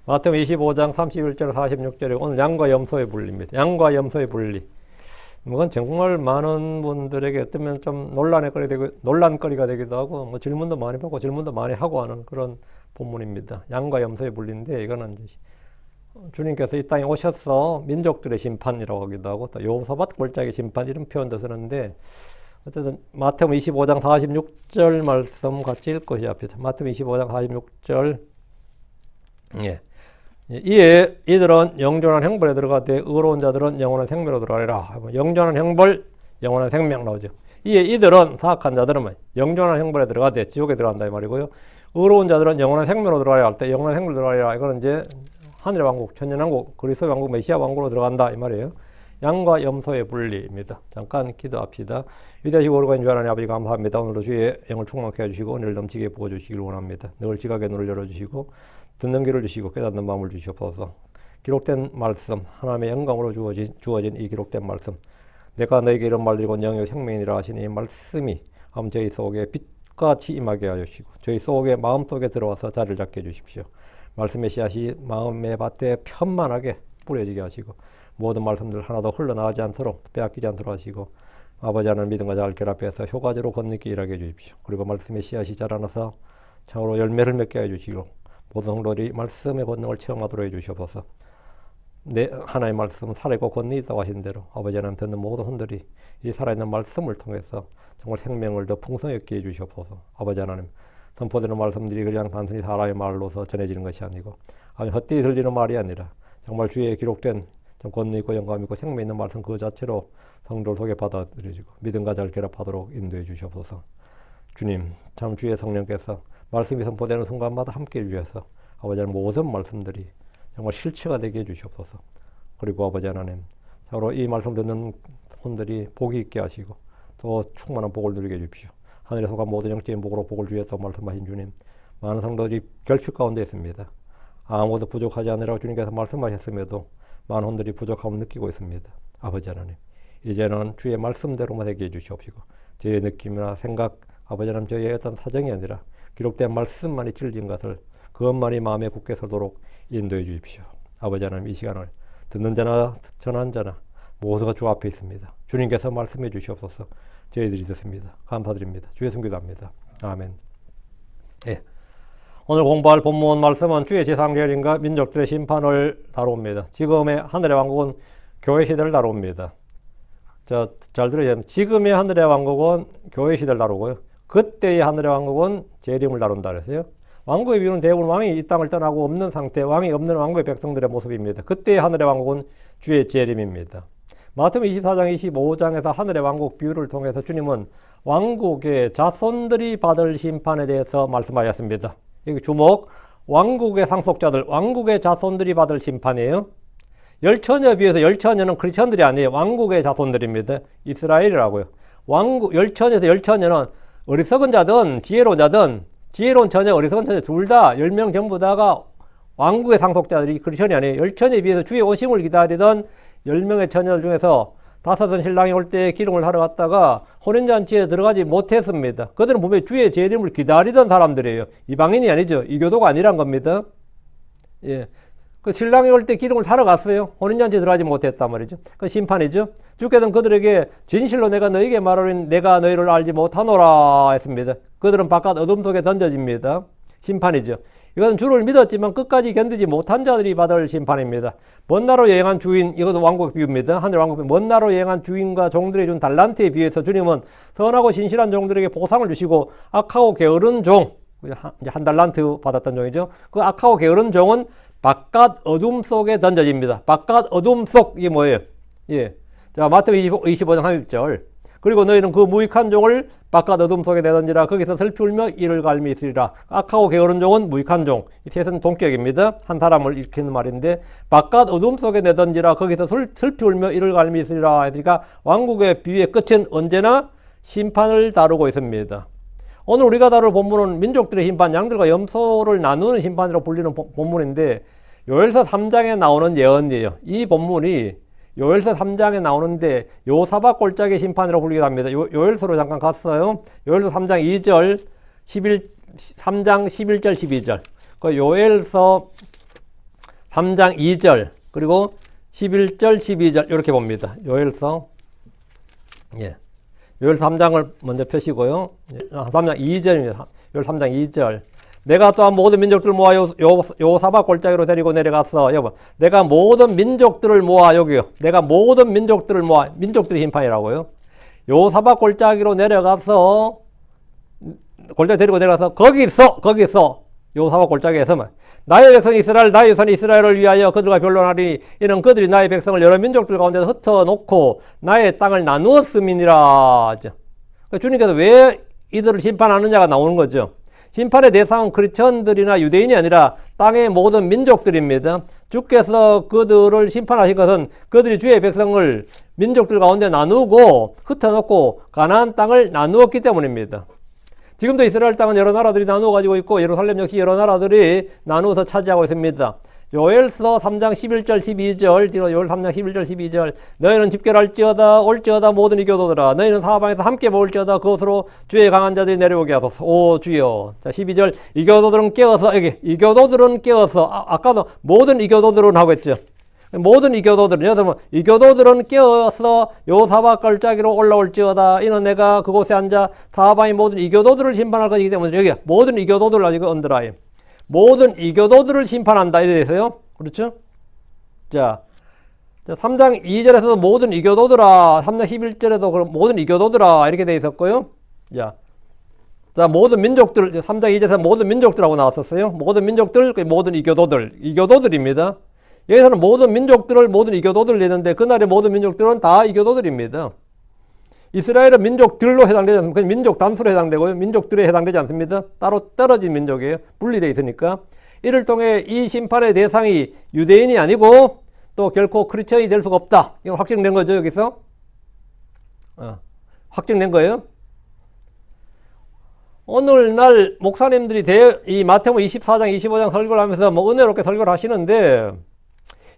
마태복음 25장 31절 46절에 오늘 양과 염소의 분리입니다. 양과 염소의 분리. 이건 정말 많은 분들에게 어쩌면 좀 논란거리가 되기도 하고 뭐 질문도 많이 받고 질문도 많이 하고 하는 그런 본문입니다. 양과 염소의 분리인데 이거는 이제 주님께서 이 땅에 오셔서 민족들의 심판이라고 하기도 하고 또 여호사밧 골짜기 심판 이런 표현도 쓰는데 어쨌든 마태복음 25장 46절 말씀 같이 읽고 시작합니다. 마태복음 25장 46절 예. 이에 이들은 영존한 형벌에 들어가되 의로운 자들은 영원한 생명으로 들어가리라. 영존한 형벌, 영원한 생명 나오죠. 이에 이들은 사악한 자들은 영존한 형벌에 들어가되 지옥에 들어간다 이 말이고요. 의로운 자들은 영원한 생명으로 들어가리라 할 때 영원한 생명으로 들어가리라. 이거는 이제 하늘의 왕국, 천년왕국, 그리스도의 왕국, 메시아 왕국으로 들어간다 이 말이에요. 양과 염소의 분리입니다. 잠깐 기도합시다. 위대하시고 오르가신 주 하나님 아버지 감사합니다. 오늘도 주의 영을 충만케 해주시고 은혜를 넘치게 부어주시길 원합니다. 늘 지각의 눈을 열어주시고 듣는 귀를 주시고 깨닫는 마음을 주시옵소서. 기록된 말씀, 하나님의 영광으로 주어진 이 기록된 말씀, 내가 너에게 이런 말들이고 영의 생명이라 하시니 이 말씀이 저희 속에 빛같이 임하게 하여 주시고 저희 속에 마음속에 들어와서 자리를 잡게 해주십시오. 말씀의 씨앗이 마음의 밭에 편만하게 뿌려지게 하시고 모든 말씀들 하나도 흘러나가지 않도록 빼앗기지 않도록 하시고 아버지 하나님 믿음과 잘 결합해서 효과적으로 걷는 일하게 해주십시오. 그리고 말씀의 씨앗이 자라나서 참으로 열매를 맺게 해주시고 모든 성도들이 말씀의 권능을 체험하도록 해주시옵소서. 하나님의 말씀은 살아있고 권능이 있다고 하신 대로 아버지 하나님 듣는 모든 혼들이 이 살아있는 말씀을 통해서 정말 생명을 더 풍성하게 해주시옵소서. 아버지 하나님 선포되는 말씀들이 그냥 단순히 사람의 말로서 전해지는 것이 아니고 헛되이 들리는 말이 아니라 정말 주의 기록된 권능 있고 영감 있고 생명 있는 말씀 그 자체로 성도를 속에 받아들여지고 믿음과 잘 결합하도록 인도해 주시옵소서. 주님 참 주의 성령께서 말씀이 선포되는 순간마다 함께해 주셔서 아버지 하나님 모든 말씀들이 정말 실체가 되게 해주시옵소서. 그리고 아버지 하나님 참으로 이 말씀 듣는 분들이 복이 있게 하시고 또 충만한 복을 누리게 해주십시오. 하늘에 속한 모든 영적인 복으로 복을 주셨다고 말씀하신 주님, 많은 성도들이 결핍 가운데 있습니다. 아무것도 부족하지 않으라고 주님께서 말씀하셨음에도 많은 분들이 부족함을 느끼고 있습니다. 아버지 하나님 이제는 주의 말씀대로만 되게 해주시옵시고 저희의 느낌이나 생각 아버지 하나님 저희의 어떤 사정이 아니라 기록된 말씀만이 진리인 것을 그것만이 마음에 굳게 서도록 인도해 주십시오. 아버지 하나님 이 시간을 듣는 자나 전하는 자나 모두가 주 앞에 있습니다. 주님께서 말씀해 주시옵소서. 저희들이 듣습니다. 감사드립니다. 주의 성기도합니다. 아멘. 예. 오늘 공부할 본문 말씀은 주의 제3계열인가 민족들의 심판을 다룹니다. 지금의 하늘의 왕국은 교회 시대를 다룹니다. 잘 들어야 됩니다. 지금의 하늘의 왕국은 교회 시대를 다루고요. 그때의 하늘의 왕국은 재림을 다룬다 그랬어요. 왕국의 비유는 대부분 왕이 이 땅을 떠나고 없는 상태, 왕이 없는 왕국의 백성들의 모습입니다. 그때의 하늘의 왕국은 주의 재림입니다. 마태복음 24장, 25장에서 하늘의 왕국 비유를 통해서 주님은 왕국의 자손들이 받을 심판에 대해서 말씀하셨습니다. 여기 주목, 왕국의 상속자들, 왕국의 자손들이 받을 심판이에요. 열처녀에 비해서 열처녀는 크리스천들이 아니에요. 왕국의 자손들입니다. 이스라엘이라고요. 열처녀에서 열처녀는 어리석은 자든 지혜로운 자든 지혜로운 처녀, 어리석은 처녀 둘 다 10명 전부 다가 왕국의 상속자들이 크리스천이 아니에요. 열처녀에 비해서 주의 오심을 기다리던 10명의 처녀들 중에서 5은 신랑이 올 때 기름을 하러 갔다가 혼인잔치에 들어가지 못했습니다. 그들은 분명히 주의 재림을 기다리던 사람들이에요. 이방인이 아니죠. 이교도가 아니란 겁니다. 예. 그 신랑이 올 때 기름을 사러 갔어요. 혼인잔치에 들어가지 못했단 말이죠. 그 심판이죠. 주께서는 그들에게 진실로 내가 너에게 말하노니 내가 너희를 알지 못하노라 했습니다. 그들은 바깥 어둠 속에 던져집니다. 심판이죠. 이것은 주를 믿었지만 끝까지 견디지 못한 자들이 받을 심판입니다. 먼 나라로 여행한 주인, 이것도 왕국 비유입니다. 하늘 왕국 비유. 먼 나라로 여행한 주인과 종들에게 준 달란트에 비해서 주님은 선하고 신실한 종들에게 보상을 주시고 악하고 게으른 종, 한 달란트 받았던 종이죠. 그 악하고 게으른 종은 바깥 어둠 속에 던져집니다. 바깥 어둠 속, 이게 뭐예요? 예. 자, 마태복음 25장 30절. 그리고 너희는 그 무익한 종을 바깥 어둠 속에 내던지라. 거기서 슬피 울며 이를 갈미 있으리라. 악하고 게으른 종은 무익한 종. 이 셋은 동격입니다. 한 사람을 일으키는 말인데 바깥 어둠 속에 내던지라. 거기서 슬피 울며 이를 갈미 있으리라. 그러니까 왕국의 비유의 끝은 언제나 심판을 다루고 있습니다. 오늘 우리가 다룰 본문은 민족들의 심판, 양들과 염소를 나누는 심판이라고 불리는 본문인데 요엘서 3장에 나오는 예언이에요. 이 본문이 요엘서 3장에 나오는데 여호사밧 골짜기 심판이라고 불리기도 합니다. 요엘서로 잠깐 갔어요. 요엘서 3장 2절, 3장 11절, 12절. 그 요엘서 3장 2절 그리고 11절 12절 이렇게 봅니다. 요엘서 예. 요엘서 3장을 먼저 펴시고요. 3장 2절입니다. 요엘서 3장 2절. 내가 또한 모든 민족들을 모아 요사박 골짜기로 데리고 내려갔어. 여보, 내가 모든 민족들을 모아 여기요. 내가 모든 민족들을 모아 민족들의 심판이라고요. 요사박 골짜기로 내려가서 골짜기 데리고 내려가서 거기서 요사박 골짜기에서만 나의 백성 이스라엘 나의 유산 이스라엘을 위하여 그들과 변론하리니 이는 그들이 나의 백성을 여러 민족들 가운데서 흩어놓고 나의 땅을 나누었음이니라. 주님께서 왜 이들을 심판하느냐가 나오는 거죠. 심판의 대상은 크리스천들이나 유대인이 아니라 땅의 모든 민족들입니다. 주께서 그들을 심판하신 것은 그들이 주의 백성을 민족들 가운데 나누고 흩어놓고 가나안 땅을 나누었기 때문입니다. 지금도 이스라엘 땅은 여러 나라들이 나누어 가지고 있고 예루살렘 역시 여러 나라들이 나누어서 차지하고 있습니다. 요엘서 3장 11절 12절 요엘 3장 11절 12절 너희는 집결할지어다 올지어다 모든 이교도들아 너희는 사방에서 함께 모을지어다 그곳으로 주의 강한 자들이 내려오게 하소서. 오 주여. 자 12절 이교도들은 깨어서 여기 이교도들은 깨어서 아까도 모든 이교도들은 하고 있죠. 모든 이교도들은 여러분 이교도들은 깨어서 요사박 골짜기로 올라올지어다 이는 내가 그곳에 앉아 사방의 모든 이교도들을 심판할 것이기 때문에 여기 모든 이교도들을 아직 언더라인 모든 이교도들을 심판한다 이래 돼서요. 그렇죠? 자 3장 2절에서도 모든 이교도들아 3장 11절에도 모든 이교도들아 이렇게 돼 있었고요. 자 모든 민족들 3장 2절에서 모든 민족들하고 나왔었어요. 모든 민족들 모든 이교도들입니다. 여기서는 모든 민족들을 모든 이교도들을 내는데 그날의 모든 민족들은 다 이교도들입니다. 이스라엘은 민족들로 해당되지 않습니다. 민족 단수로 해당되고요. 민족들에 해당되지 않습니다. 따로 떨어진 민족이에요. 분리되어 있으니까. 이를 통해 이 심판의 대상이 유대인이 아니고 또 결코 크리스천이 될 수가 없다. 이건 확정된 거죠, 여기서? 확정된 거예요. 오늘날 목사님들이 이 마태복음 24장, 25장 설교를 하면서 뭐 은혜롭게 설교를 하시는데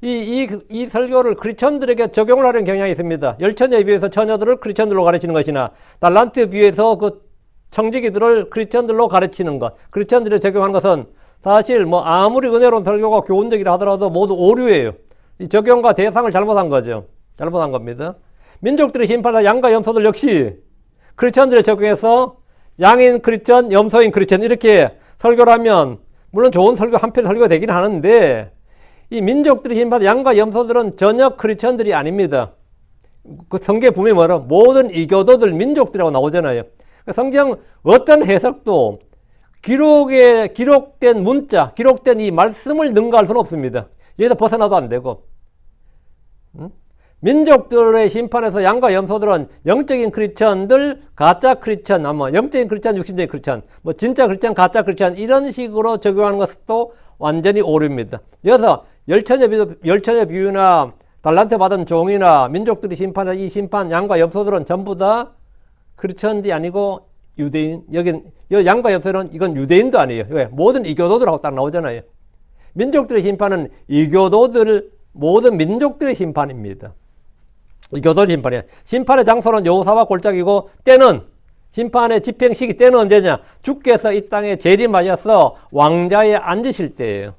이 설교를 크리스천들에게 적용을 하려는 경향이 있습니다. 열처녀에 비해서 처녀들을 크리스천들로 가르치는 것이나 달란트에 비해서 그 청지기들을 크리스천들로 가르치는 것, 크리스천들에 적용하는 것은 사실 뭐 아무리 은혜로운 설교가 교훈적이라 하더라도 모두 오류예요. 이 적용과 대상을 잘못한 거죠. 잘못한 겁니다. 민족들의 심판한 양과 염소들 역시 크리스천들에 적용해서 양인 크리스천, 염소인 크리스천 이렇게 설교를 하면 물론 좋은 설교 한 편 설교가 되긴 하는데 이 민족들이 심판한 양과 염소들은 전혀 크리스천들이 아닙니다. 그 성경에 보면 뭐라 모든 이교도들 민족들이라고 나오잖아요. 성경 어떤 해석도 기록된 문자, 기록된 이 말씀을 능가할 수는 없습니다. 여기서 벗어나도 안 되고. 민족들의 심판에서 양과 염소들은 영적인 크리스천들, 가짜 크리스천, 아마 영적인 크리스천, 육신적인 크리스천, 뭐 진짜 크리스천, 가짜 크리스천 이런 식으로 적용하는 것도 완전히 오류입니다. 여기서 열처녀 비유나 달란트 받은 종이나 민족들이 심판한 이 심판 양과 염소들은 전부 다 크리스천이 아니고 유대인. 여기 양과 염소는 이건 유대인도 아니에요. 왜? 모든 이교도들하고 딱 나오잖아요. 민족들의 심판은 모든 민족들의 심판입니다. 이교도의 심판이에요. 심판의 장소는 요사박 골짜기고 때는 심판의 집행 시기 때는 언제냐? 주께서 이 땅에 재림하셔서 왕자에 앉으실 때예요.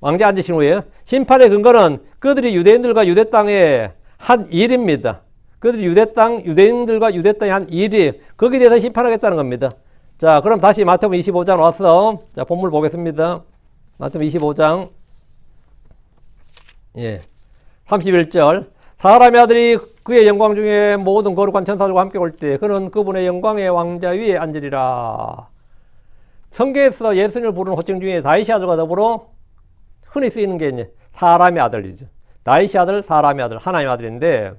왕자 앉으신 후에 심판의 근거는 그들이 유대인들과 유대 땅에 한 일입니다. 그들이 유대인들과 유대 땅에 한 일이 거기에 대해서 심판하겠다는 겁니다. 자, 그럼 다시 마태복음 25장 와서 자, 본문 보겠습니다. 마태복음 25장 31절 사람의 아들이 그의 영광 중에 모든 거룩한 천사들과 함께 올 때 그는 그분의 영광의 왕자 위에 앉으리라. 성경에서 예수님을 부르는 호칭 중에 다윗의 아들과 더불어 흔히 쓰이는 게 이제 사람의 아들이죠. 다윗의 아들, 사람의 아들, 하나님의 아들인데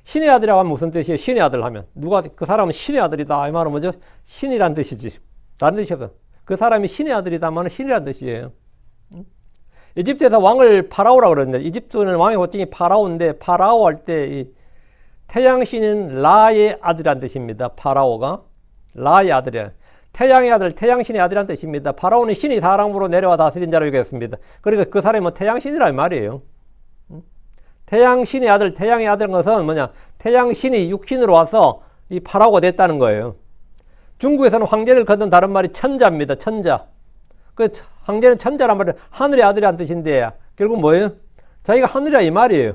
신의 아들이라고 하면 무슨 뜻이에요? 신의 아들 하면 그 사람은 신의 아들이다 이 말은 뭐죠? 신이란 뜻이지. 다른 뜻이 없어요. 그 사람이 신의 아들이다 하면 신이란 뜻이에요. 이집트에서 왕을 파라오라고 그러는데 이집트는 왕의 호칭이 파라오인데 파라오 할 때 이 태양신은 라의 아들이란 뜻입니다. 파라오가 라의 아들이에요. 태양의 아들, 태양신의 아들이란 뜻입니다. 파라오는 신이 사람으로 내려와 다스린 자로 얘기했습니다. 그러니까 그 사람이 태양신이란 말이에요. 태양신의 아들, 태양의 아들인 것은 뭐냐? 태양신이 육신으로 와서 이 파라오가 됐다는 거예요. 중국에서는 황제를 걷는 다른 말이 천자입니다. 천자. 그 황제는 천자란 말은 하늘의 아들이란 뜻인데 결국 뭐예요? 자기가 하늘이라 이 말이에요.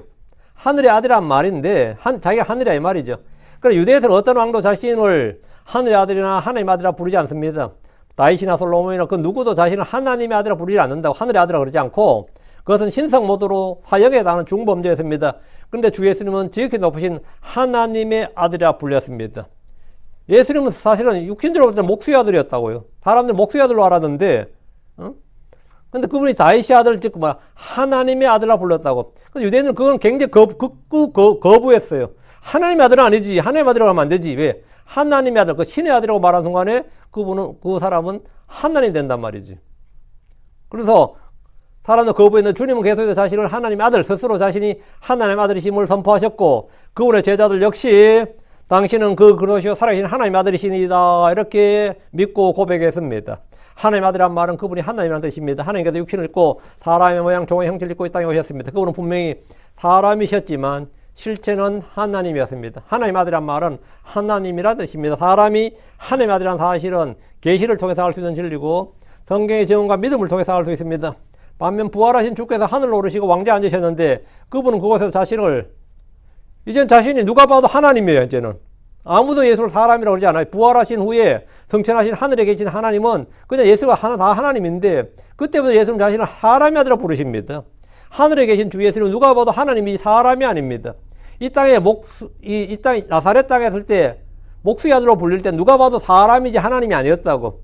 하늘의 아들이란 말인데 자기가 하늘이라 이 말이죠. 그럼 유대에서는 어떤 왕도 자신을 하늘의 아들이나 하나님의 아들이라 부르지 않습니다. 다윗이나 솔로몬이나 그 누구도 자신을 하나님의 아들이라 부르지 않는다고 하늘의 아들이라 그러지 않고 그것은 신성 모드로 사역에 해당하는 중범죄였습니다. 그런데 주 예수님은 지극히 높으신 하나님의 아들이라 불렸습니다. 예수님은 사실은 육신적으로 볼 때는 목수의 아들이었다고요. 사람들 목수의 아들로 알았는데 근데 그분이 다윗의 아들 즉 하나님의 아들이라 불렀다고. 그래서 유대인은 그건 굉장히 거부했어요. 하나님의 아들은 아니지. 하나님의 아들이라고 하면 안 되지. 왜? 하나님의 아들, 그 신의 아들이라고 말하는 순간에 그 사람은 하나님이 된단 말이지. 그래서 사람들 거부했는데 주님은 계속해서 자신을 하나님의 아들, 스스로 자신이 하나님의 아들이심을 선포하셨고 그분의 제자들 역시 당신은 그러시오 살아계신 하나님의 아들이시니다 이렇게 믿고 고백했습니다. 하나님의 아들이란 말은 그분이 하나님이라는 뜻입니다. 하나님께서 육신을 입고 사람의 모양 종의 형체를 입고 이 땅에 오셨습니다. 그분은 분명히 사람이셨지만 실체는 하나님이었습니다. 하나님의 아들이란 말은 하나님이라는 뜻입니다. 사람이 하나님의 아들이라는 사실은 계시를 통해서 알 수 있는 진리고 성경의 증언과 믿음을 통해서 알 수 있습니다. 반면 부활하신 주께서 하늘로 오르시고 왕좌에 앉으셨는데 그분은 그곳에서 자신을 이젠 자신이 누가 봐도 하나님이에요. 이제는 아무도 예수를 사람이라고 그러지 않아요. 부활하신 후에 성천하신 하늘에 계신 하나님은 그냥 예수가 다 하나님인데 그때부터 예수는 자신을 사람의 아들이라고 부르십니다. 하늘에 계신 주 예수는 누가 봐도 하나님이 사람이 아닙니다. 이 땅에 이 땅 나사렛 땅에 있을 때 목수의 아들로 불릴 때 누가 봐도 사람이지 하나님이 아니었다고.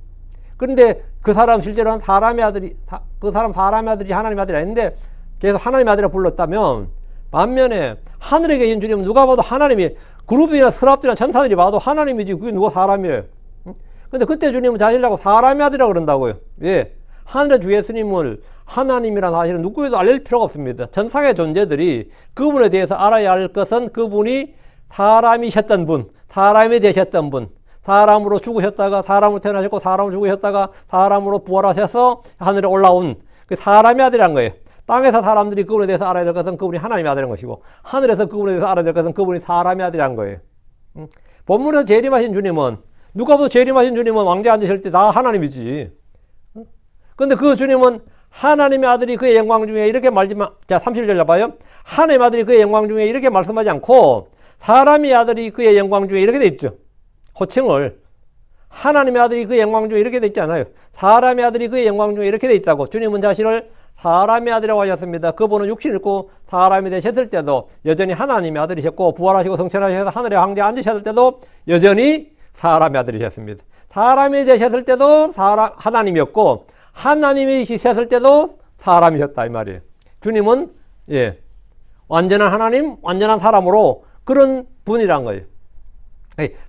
그런데 그 사람 실제로는 사람의 아들이 하나님의 아들이 아닌데 계속 하나님의 아들이라 불렀다면 반면에 하늘에 계신 주님은 누가 봐도 하나님이 그룹이나 서랍들이나 천사들이 봐도 하나님이지 그게 누가 사람이에요. 근데 그때 주님은 자신이라고 사람의 아들이라고 그런다고요. 왜? 하늘의 주 예수님을 하나님이라는 사실은 누구에도 알릴 필요가 없습니다. 전상의 존재들이 그분에 대해서 알아야 할 것은 그분이 사람이셨던 분, 사람이 되셨던 분, 사람으로 죽으셨다가 사람으로 태어나셨고 사람으로 죽으셨다가 사람으로 부활하셔서 하늘에 올라온 그 사람의 아들이란 거예요. 땅에서 사람들이 그분에 대해서 알아야 될 것은 그분이 하나님의 아들인 것이고 하늘에서 그분에 대해서 알아야 될 것은 그분이 사람의 아들이란 거예요. 본문에서 재림하신 주님은 누가 봐도 재림하신 주님은 왕좌에 앉으실 때 다 하나님이지. 근데 그 주님은 하나님의 아들이 그의 영광 중에 이렇게 말지만, 자, 31절 잡아요. 하나님의 아들이 그의 영광 중에 이렇게 말씀하지 않고 사람의 아들이 그의 영광 중에 이렇게 돼 있죠. 호칭을. 하나님의 아들이 그의 영광 중에 이렇게 돼 있지 않아요. 사람의 아들이 그의 영광 중에 이렇게 돼 있다고. 주님은 자신을 사람의 아들이라고 하셨습니다. 그분은 육신을 입고 사람이 되셨을 때도 여전히 하나님의 아들이셨고 부활하시고 성천하셔서 하늘의 황제에 앉으셨을 때도 여전히 사람의 아들이셨습니다. 사람이 되셨을 때도 하나님이었고 하나님이 되셨을 때도 사람이셨다 이 말이에요. 주님은 완전한 하나님, 완전한 사람으로 그런 분이란 거예요.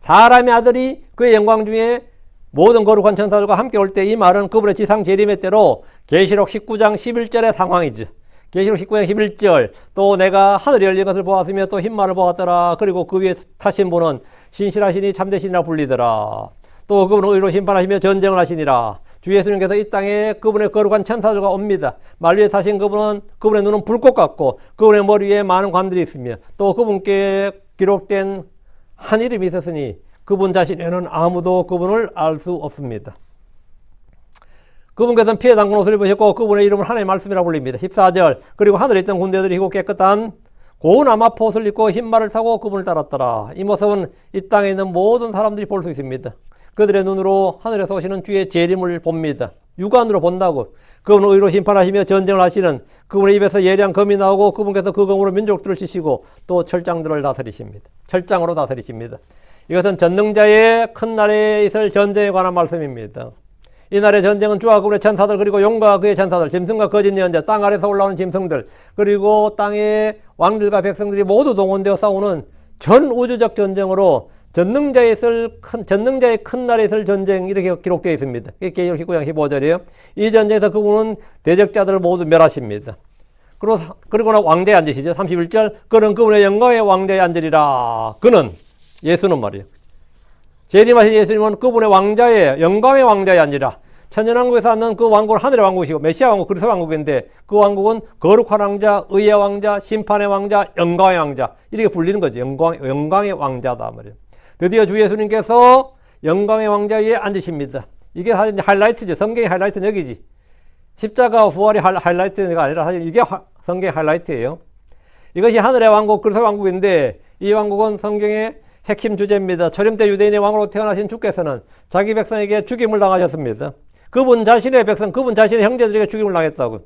사람의 아들이 그의 영광 중에 모든 거룩한 천사들과 함께 올 때 이 말은 그분의 지상 재림의 때로 계시록 19장 11절의 상황이죠. 계시록 19장 11절 또 내가 하늘이 열린 것을 보았으며 또 흰말을 보았더라. 그리고 그 위에 타신 분은 신실하시니 참되시니라 불리더라. 또 그분은 의로 심판하시며 전쟁을 하시니라. 주 예수님께서 이 땅에 그분의 거룩한 천사들과 옵니다. 말 위에 사신 그분은 그분의 눈은 불꽃 같고 그분의 머리 위에 많은 관들이 있으며 또 그분께 기록된 한 이름이 있었으니 그분 자신에는 아무도 그분을 알 수 없습니다. 그분께서는 피에 담근 옷을 입으셨고 그분의 이름을 하나님의 말씀이라고 불립니다. 14절 그리고 하늘에 있던 군대들이 희고 깨끗한 고운 아마포 옷을 입고 흰 말을 타고 그분을 따랐더라. 이 모습은 이 땅에 있는 모든 사람들이 볼 수 있습니다. 그들의 눈으로 하늘에서 오시는 주의 재림을 봅니다. 육안으로 본다고. 그분은 의로 심판하시며 전쟁을 하시는 그분의 입에서 예리한 검이 나오고 그분께서 그 검으로 민족들을 치시고 또 철장들을 다스리십니다. 철장으로 다스리십니다. 이것은 전능자의 큰 날에 있을 전쟁에 관한 말씀입니다. 이 날의 전쟁은 주와 그분의 천사들 그리고 용과 그의 천사들 짐승과 거짓 예언자 땅 아래서 올라오는 짐승들 그리고 땅의 왕들과 백성들이 모두 동원되어 싸우는 전 우주적 전쟁으로 전능자의 큰 날에 있을 전쟁 이렇게 기록되어 있습니다. 이게 계시록 19장 15절이에요. 이 전쟁에서 그분은 대적자들을 모두 멸하십니다. 그리고 왕자에 앉으시죠. 31절 그는 그분의 영광의 왕자에 앉으리라. 그는 예수는 말이에요. 재림하신 예수님은 그분의 왕자에 영광의 왕자에 앉으리라. 천연왕국에서 앉는 그 왕국은 하늘의 왕국이시고 메시아 왕국 그리스도 왕국인데 그 왕국은 거룩한 왕자, 의의 왕자, 심판의 왕자, 영광의 왕자 이렇게 불리는 거죠. 영광의 왕자다 말이에요. 드디어 주 예수님께서 영광의 왕자 위에 앉으십니다. 이게 사실 하이라이트죠. 성경의 하이라이트는 여기지. 십자가 부활이 하이라이트가 아니라 사실 이게 성경의 하이라이트예요. 이것이 하늘의 왕국, 그리스도의 왕국인데 이 왕국은 성경의 핵심 주제입니다. 초림 때 유대인의 왕으로 태어나신 주께서는 자기 백성에게 죽임을 당하셨습니다. 그분 자신의 백성, 그분 자신의 형제들에게 죽임을 당했다고.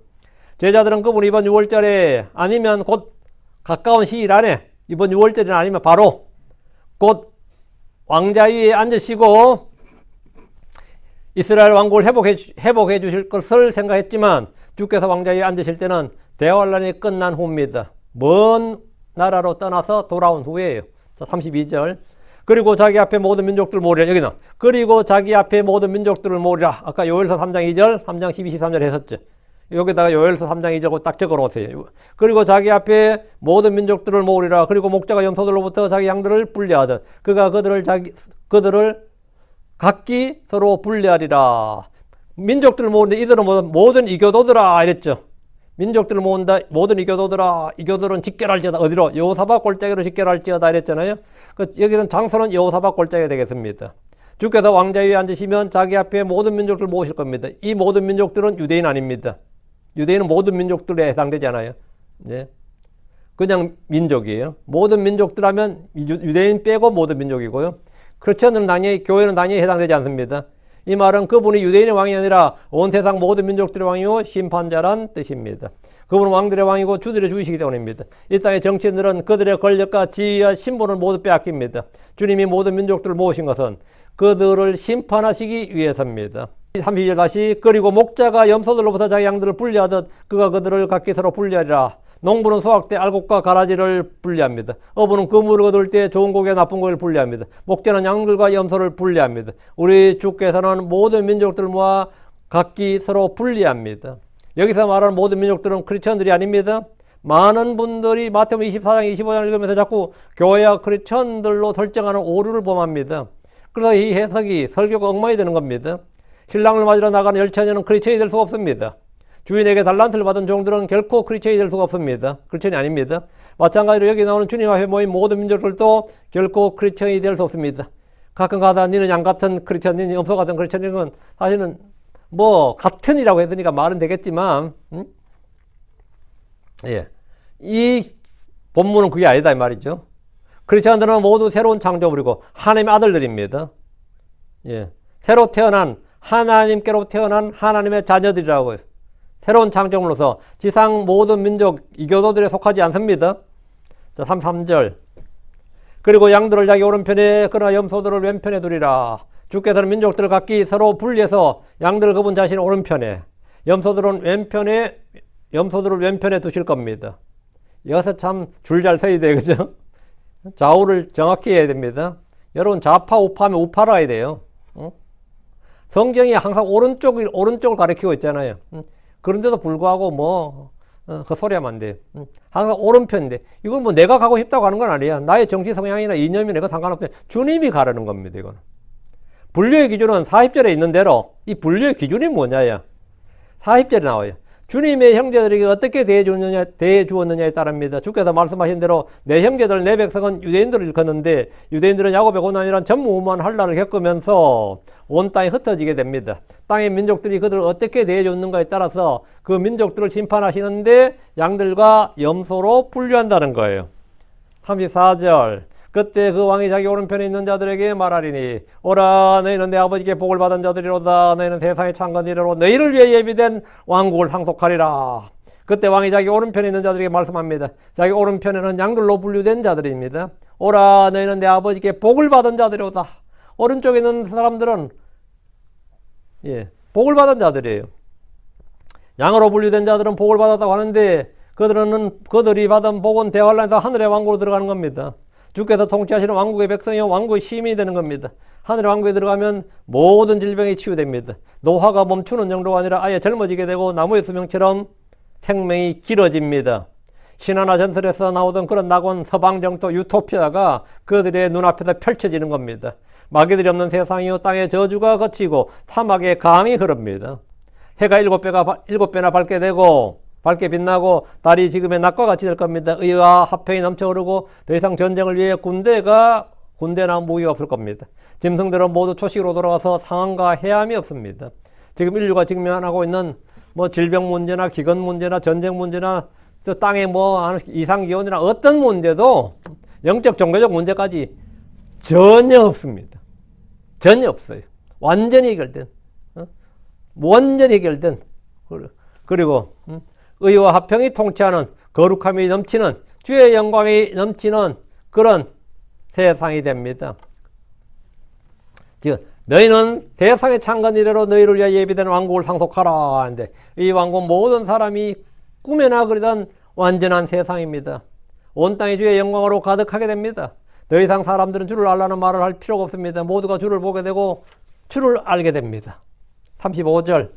제자들은 그분 이번 6월절에 아니면 곧 가까운 시일 안에, 이번 6월절이 아니면 바로 곧 왕자 위에 앉으시고 이스라엘 왕국을 회복해 주실 것을 생각했지만 주께서 왕자 위에 앉으실 때는 대환란이 끝난 후입니다. 먼 나라로 떠나서 돌아온 후에요. 자, 32절. 그리고 자기 앞에 모든 민족들을 모으리라. 여기는 그리고 자기 앞에 모든 민족들을 모으리라. 아까 요엘서 3장 2절, 3장 12, 13절 했었죠. 여기다가 요엘서 3장 2절 딱 적어 놓으세요. 그리고 자기 앞에 모든 민족들을 모으리라. 그리고 목자가 염소들로부터 자기 양들을 분리하듯 그가 그들을 각기 서로 분리하리라. 민족들을 모으는데 이들은 모든 이교도들아 이랬죠. 민족들을 모은다. 모든 이교도들아. 이교도들은 직결할지어다. 어디로? 여호사밧 골짜기로 직결할지어다 이랬잖아요. 여기는 장소는 여호사밧 골짜기가 되겠습니다. 주께서 왕자 위에 앉으시면 자기 앞에 모든 민족들을 모으실 겁니다. 이 모든 민족들은 유대인 아닙니다. 유대인은 모든 민족들에 해당되지 않아요. 네. 그냥 민족이에요. 모든 민족들 하면 유대인 빼고 모든 민족이고요. 크리스천은 당연히, 교회는 당연히 해당되지 않습니다. 이 말은 그분이 유대인의 왕이 아니라 온 세상 모든 민족들의 왕이요 심판자란 뜻입니다. 그분은 왕들의 왕이고 주들의 주이시기 때문입니다. 이 땅의 정치인들은 그들의 권력과 지위와 신분을 모두 빼앗깁니다. 주님이 모든 민족들을 모으신 것은 그들을 심판하시기 위해서입니다. 32절 다시 그리고 목자가 염소들로부터 자기 양들을 분리하듯 그가 그들을 각기 서로 분리하리라. 농부는 수확 때 알곡과 가라지를 분리합니다. 어부는 그물을 거둘 때 좋은 고기와 나쁜 고기를 분리합니다. 목자는 양들과 염소를 분리합니다. 우리 주께서는 모든 민족들을 모아 각기 서로 분리합니다. 여기서 말하는 모든 민족들은 크리스천들이 아닙니다. 많은 분들이 마태복음 24장 25장을 읽으면서 자꾸 교회와 크리스천들로 설정하는 오류를 범합니다. 그래서 이 해석이 설교가 엉망이 되는 겁니다. 신랑을 맞으러 나가는 열처녀는 크리스천이 될 수가 없습니다. 주인에게 달란트를 받은 종들은 결코 크리스천이 될 수가 없습니다. 크리스천이 아닙니다. 마찬가지로 여기 나오는 주님 앞에 모인 모든 민족들도 결코 크리스천이 될 수 없습니다. 가끔 가다 니는 양 같은 크리스천, 니는 염소 같은 크리스천인 건 사실은 뭐 같은이라고 했으니까 말은 되겠지만 예, 이 본문은 그게 아니다 이 말이죠. 크리스천들은 모두 새로운 창조물이고 하나님의 아들들입니다. 예, 새로 태어난 하나님께로 태어난 하나님의 자녀들이라고요. 새로운 창조물로서 지상 모든 민족 이교도들에 속하지 않습니다. 자, 33절. 그리고 양들을 자기 오른편에 그러나 염소들을 왼편에 두리라. 주께서는 민족들을 각기 서로 분리해서 양들을 그분 자신의 오른편에 염소들을 왼편에 두실 겁니다. 여기서 참 줄 잘 서야 돼요. 그죠? 좌우를 정확히 해야 됩니다. 여러분 좌파 우파하면 우파라 해야 돼요. 성경이 항상 오른쪽을 가리키고 있잖아요. 그런데도 불구하고 그 소리 하면 안 돼요. 항상 오른편인데 이건 뭐 내가 가고 싶다고 하는 건 아니야. 나의 정치 성향이나 이념이나 이거 상관없어요. 주님이 가르는 겁니다. 이거는. 분류의 기준은 40절에 있는 대로 이 분류의 기준이 뭐냐야. 40절에 나와요. 주님의 형제들에게 어떻게 대해 주었느냐에 따릅니다. 주께서 말씀하신 대로 내 형제들 내 백성은 유대인들을 일컫는데 유대인들은 야곱의 고난이란 전무후무한 환난을 겪으면서 온 땅에 흩어지게 됩니다. 땅의 민족들이 그들을 어떻게 대해 줬는가에 따라서 그 민족들을 심판하시는데 양들과 염소로 분류한다는 거예요. 34절. 그때 그 왕이 자기 오른편에 있는 자들에게 말하리니 오라 너희는 내 아버지께 복을 받은 자들이로다. 너희는 세상의 창건이로 너희를 위해 예비된 왕국을 상속하리라. 그때 왕이 자기 오른편에 있는 자들에게 말씀합니다. 자기 오른편에는 양들로 분류된 자들입니다. 오라 너희는 내 아버지께 복을 받은 자들이로다. 오른쪽에 있는 사람들은 복을 받은 자들이에요. 양으로 분류된 자들은 복을 받았다고 하는데 그들이 받은 복은 대환란에서 하늘의 왕국으로 들어가는 겁니다. 주께서 통치하시는 왕국의 백성이요 왕국의 시민이 되는 겁니다. 하늘의 왕국에 들어가면 모든 질병이 치유됩니다. 노화가 멈추는 정도가 아니라 아예 젊어지게 되고 나무의 수명처럼 생명이 길어집니다. 신화나 전설에서 나오던 그런 낙원 서방정토 유토피아가 그들의 눈앞에서 펼쳐지는 겁니다. 마귀들이 없는 세상이요 땅의 저주가 거치고 사막의 강이 흐릅니다. 해가 7배나 밝게 되고 밝게 빛나고 달이 지금의 낮과 같이 될 겁니다. 의와 화평이 넘쳐 흐르고 더 이상 전쟁을 위해 군대나 무기가 없을 겁니다. 짐승들은 모두 초식으로 돌아가서 상한과 해함이 없습니다. 지금 인류가 직면하고 있는 뭐 질병 문제나 기근 문제나 전쟁 문제나 또 땅에 뭐 이상 기온이나 어떤 문제도 영적 종교적 문제까지 전혀 없습니다. 전혀 없어요. 완전히 해결된, 완전히 해결된, 그리고 의와 화평이 통치하는 거룩함이 넘치는 주의 영광이 넘치는 그런 세상이 됩니다. 즉 너희는 세상의 창건 이래로 너희를 위하여 예비된 왕국을 상속하라 하는데 이 왕국 모든 사람이 꿈에나 그리던 완전한 세상입니다. 온 땅이 주의 영광으로 가득하게 됩니다. 더 이상 사람들은 주를 알라는 말을 할 필요가 없습니다. 모두가 주를 보게 되고 주를 알게 됩니다. 35절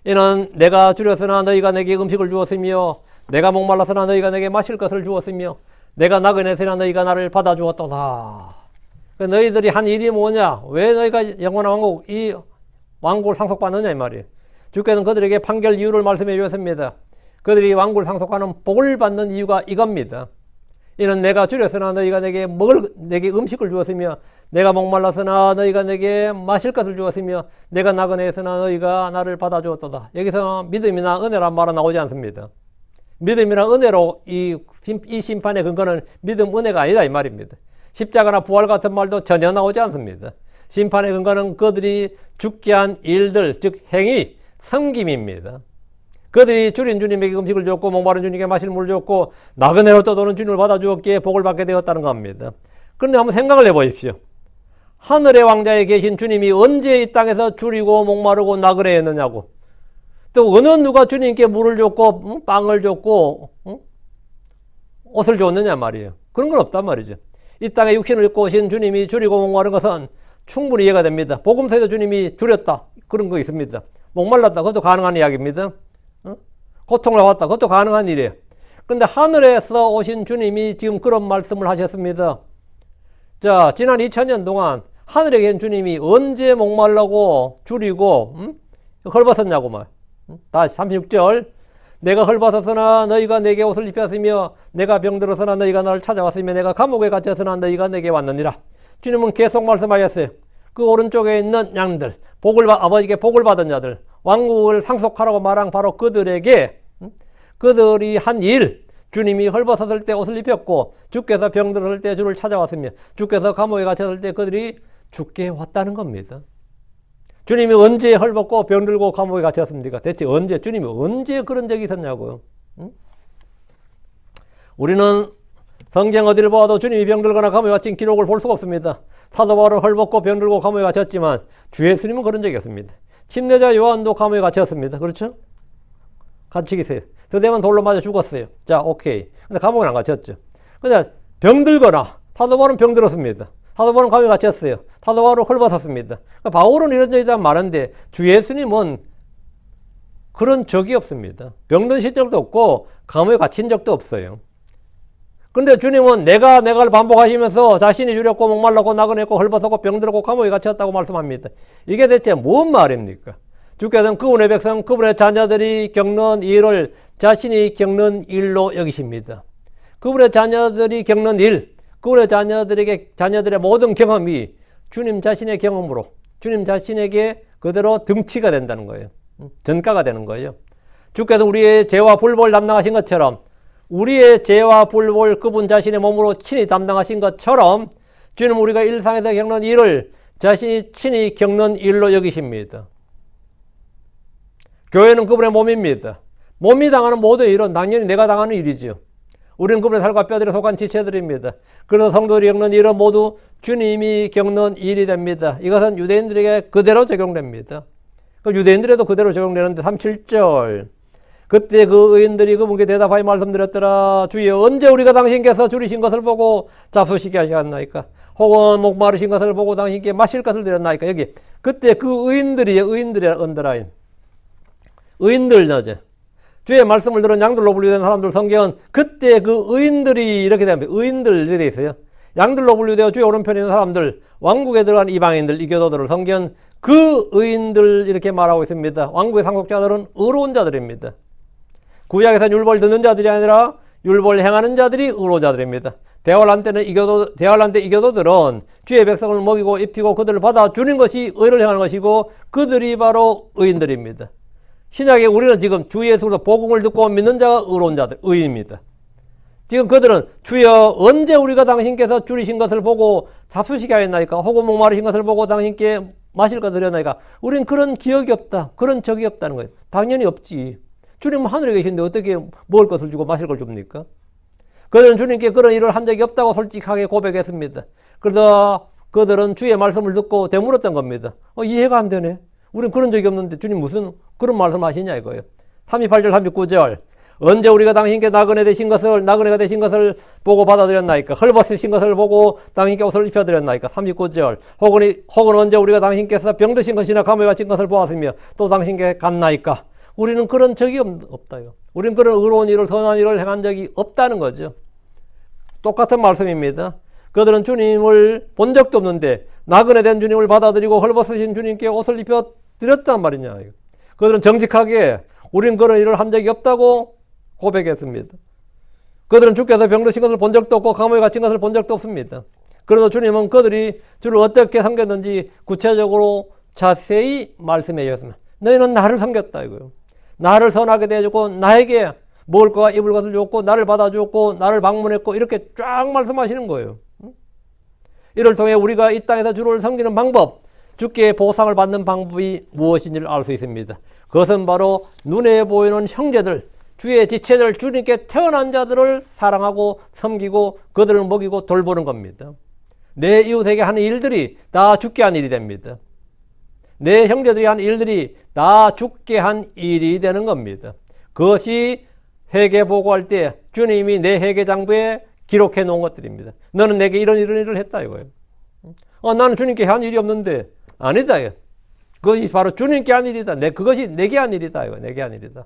이는 내가 줄였으나 너희가 내게 음식을 주었으며 내가 목말랐으나 너희가 내게 마실 것을 주었으며 내가 나그네서나 너희가 나를 받아주었도다. 너희들이 한 일이 뭐냐? 왜 너희가 영원한 왕국, 이 왕국을 상속받느냐 이 말이에요. 주께서는 그들에게 판결 이유를 말씀해 주셨습니다. 그들이 왕국을 상속하는 복을 받는 이유가 이겁니다. 이는 내가 줄였으나 너희가 내게 음식을 주었으며 내가 목말랐으나 너희가 내게 마실 것을 주었으며 내가 나그네였으나 너희가 나를 받아주었도다. 여기서 믿음이나 은혜란 말은 나오지 않습니다. 믿음이나 은혜로 이 심판의 근거는 믿음, 은혜가 아니다 이 말입니다. 십자가나 부활 같은 말도 전혀 나오지 않습니다. 심판의 근거는 그들이 죽게 한 일들, 즉 행위, 섬김입니다. 그들이 줄인 주님에게 음식을 줬고 목마른 주님에게 마실 물을 줬고 나그네로 떠도는 주님을 받아주었기에 복을 받게 되었다는 겁니다. 그런데 한번 생각을 해보십시오. 하늘의 왕자에 계신 주님이 언제 이 땅에서 줄이고 목마르고 나그네였느냐고. 또 어느 누가 주님께 물을 줬고 빵을 줬고 옷을 줬느냐 말이에요. 그런 건 없단 말이죠. 이 땅에 육신을 입고 오신 주님이 줄이고 목마른 것은 충분히 이해가 됩니다. 복음서에도 주님이 줄였다. 그런 거 있습니다. 목말랐다. 그것도 가능한 이야기입니다. 고통을 받았다. 그것도 가능한 일이에요. 그런데 하늘에서 오신 주님이 지금 그런 말씀을 하셨습니다. 자, 지난 2000년 동안 하늘에 계신 주님이 언제 목말라고 줄이고 헐벗었냐고 말. 다시 36절 내가 헐벗었으나 너희가 내게 옷을 입혔으며 내가 병들었으나 너희가 나를 찾아왔으며 내가 감옥에 갇혔으나 너희가 내게 왔느니라. 주님은 계속 말씀하셨어요. 그 오른쪽에 있는 양들, 아버지께 복을 받은 자들, 왕국을 상속하라고 말한 바로 그들에게 그들이 한 일, 주님이 헐벗었을 때 옷을 입혔고 주께서 병들었을 때 주를 찾아왔으며 주께서 감옥에 갇혔을 때 그들이 주께 왔다는 겁니다. 주님이 언제 헐벗고 병들고 감옥에 갇혔습니까? 대체 언제? 주님이 언제 그런 적이 있었냐고요. 우리는 성경 어디를 보아도 주님이 병들거나 감옥에 갇힌 기록을 볼 수가 없습니다. 사도 바울은 헐벗고 병들고 감옥에 갇혔지만 주 예수님은 그런 적이 없습니다. 침례자 요한도 감옥에 갇혔습니다. 그렇죠? 갇혀 계세요. 드대만 돌로 맞아 죽었어요. 자, 오케이. 근데 감옥에 안 갇혔죠. 근데 병들거나 사도 바울은 병들었습니다. 사도 바울은 감옥에 갇혔어요. 사도 바울은 헐벗었습니다. 그러니까 바울은 이런 적이 많은데 주 예수님은 그런 적이 없습니다. 병든 시절도 없고 감옥에 갇힌 적도 없어요. 근데 주님은 내가를 반복하시면서 자신이 줄였고 목말랐고 나그네고 헐벗었고 병들었고 감옥에 갇혔다고 말씀합니다. 이게 대체 뭔 말입니까? 주께서는 그분의 백성, 그분의 자녀들이 겪는 일을 자신이 겪는 일로 여기십니다. 그분의 자녀들이 겪는 일, 그분의 자녀들의 모든 경험이 주님 자신의 경험으로 주님 자신에게 그대로 등치가 된다는 거예요. 전가가 되는 거예요. 주께서 우리의 죄와 불법을 담당하신 것처럼 우리의 죄와 불법을 그분 자신의 몸으로 친히 담당하신 것처럼 주님 우리가 일상에서 겪는 일을 자신이 친히 겪는 일로 여기십니다. 교회는 그분의 몸입니다. 몸이 당하는 모든 일은 당연히 내가 당하는 일이죠. 우리는 그분의 살과 뼈들에 속한 지체들입니다. 그래서 성도들이 겪는 일은 모두 주님이 겪는 일이 됩니다. 이것은 유대인들에게 그대로 적용됩니다. 그럼 유대인들에도 그대로 적용되는데 37절 그때 그 의인들이 그분께 대답하여 말씀드렸더라. 주여 언제 우리가 당신께서 줄이신 것을 보고 잡수시게 하셨나이까? 혹은 목마르신 것을 보고 당신께 마실 것을 드렸나이까? 여기 그때 그 의인들이 언더라인 의인들 나죠. 주의 말씀을 들은 양들로 분류된 사람들 성경은 그때 그 의인들이 이렇게 됩니다. 의인들 이렇게 돼 있어요. 양들로 분류되어 주의 오른편에 있는 사람들, 왕국에 들어간 이방인들, 이교도들을 성경은 그 의인들 이렇게 말하고 있습니다. 왕국의 상속자들은 의로운 자들입니다. 구약에서는 율법을 듣는 자들이 아니라 율법을 행하는 자들이 의로운 자들입니다. 대환란 때 이교도들은 주의 백성을 먹이고 입히고 그들을 받아주는 것이 의를 행하는 것이고 그들이 바로 의인들입니다. 신약에 우리는 지금 주 예수로 복음을 듣고 믿는 자가 의로운 자들, 의인입니다. 지금 그들은 주여 언제 우리가 당신께서 줄이신 것을 보고 잡수시게 하였나이까? 혹은 목마르신 것을 보고 당신께 마실 것을 드렸나이까? 우리는 그런 기억이 없다. 그런 적이 없다는 거예요. 당연히 없지. 주님은 하늘에 계신데 어떻게 먹을 것을 주고 마실 걸 줍니까? 그들은 주님께 그런 일을 한 적이 없다고 솔직하게 고백했습니다. 그래서 그들은 주의 말씀을 듣고 되물었던 겁니다. 이해가 안 되네. 우리는 그런 적이 없는데 주님 무슨 그런 말씀 하시냐 이거예요. 38절 39절 언제 우리가 당신께 나그네가 되신 것을 보고 받아들였나이까? 헐벗으신 것을 보고 당신께 옷을 입혀드렸나이까? 39절 혹은 언제 우리가 당신께서 병드신 것이나 감옥에 갇힌 것을 보았으며 또 당신께 갔나이까? 우리는 그런 적이 없다요. 우리는 그런 의로운 일을 선한 일을 행한 적이 없다는 거죠. 똑같은 말씀입니다. 그들은 주님을 본 적도 없는데 나그네 된 주님을 받아들이고 헐벗으신 주님께 옷을 입혀드렸단 말이냐. 그들은 정직하게 우리는 그런 일을 한 적이 없다고 고백했습니다. 그들은 주께서 병드신 것을 본 적도 없고 감옥에 갇힌 것을 본 적도 없습니다. 그래도 주님은 그들이 주를 어떻게 섬겼는지 구체적으로 자세히 말씀해 주셨습니다. 너희는 나를 섬겼다 이거예요. 나를 선하게 대해주고 나에게 먹을 것과 입을 것을 줬고 나를 받아주었고 나를 방문했고 이렇게 쫙 말씀하시는 거예요. 이를 통해 우리가 이 땅에서 주를 섬기는 방법, 주께 보상을 받는 방법이 무엇인지를 알 수 있습니다. 그것은 바로 눈에 보이는 형제들, 주의 지체들, 주님께 태어난 자들을 사랑하고 섬기고 그들을 먹이고 돌보는 겁니다. 내 이웃에게 하는 일들이 다 주께 한 일이 됩니다. 내 형제들이 한 일들이 다 주께 한 일이 되는 겁니다. 그것이 회개 보고할 때 주님이 내 회개장부에 기록해 놓은 것들입니다. 너는 내게 이런 일을 했다 이거예요. 나는 주님께 한 일이 없는데 아니다. 그것이 바로 주님께 한 일이다. 그것이 내게 한 일이다. 이거 내게 한 일이다.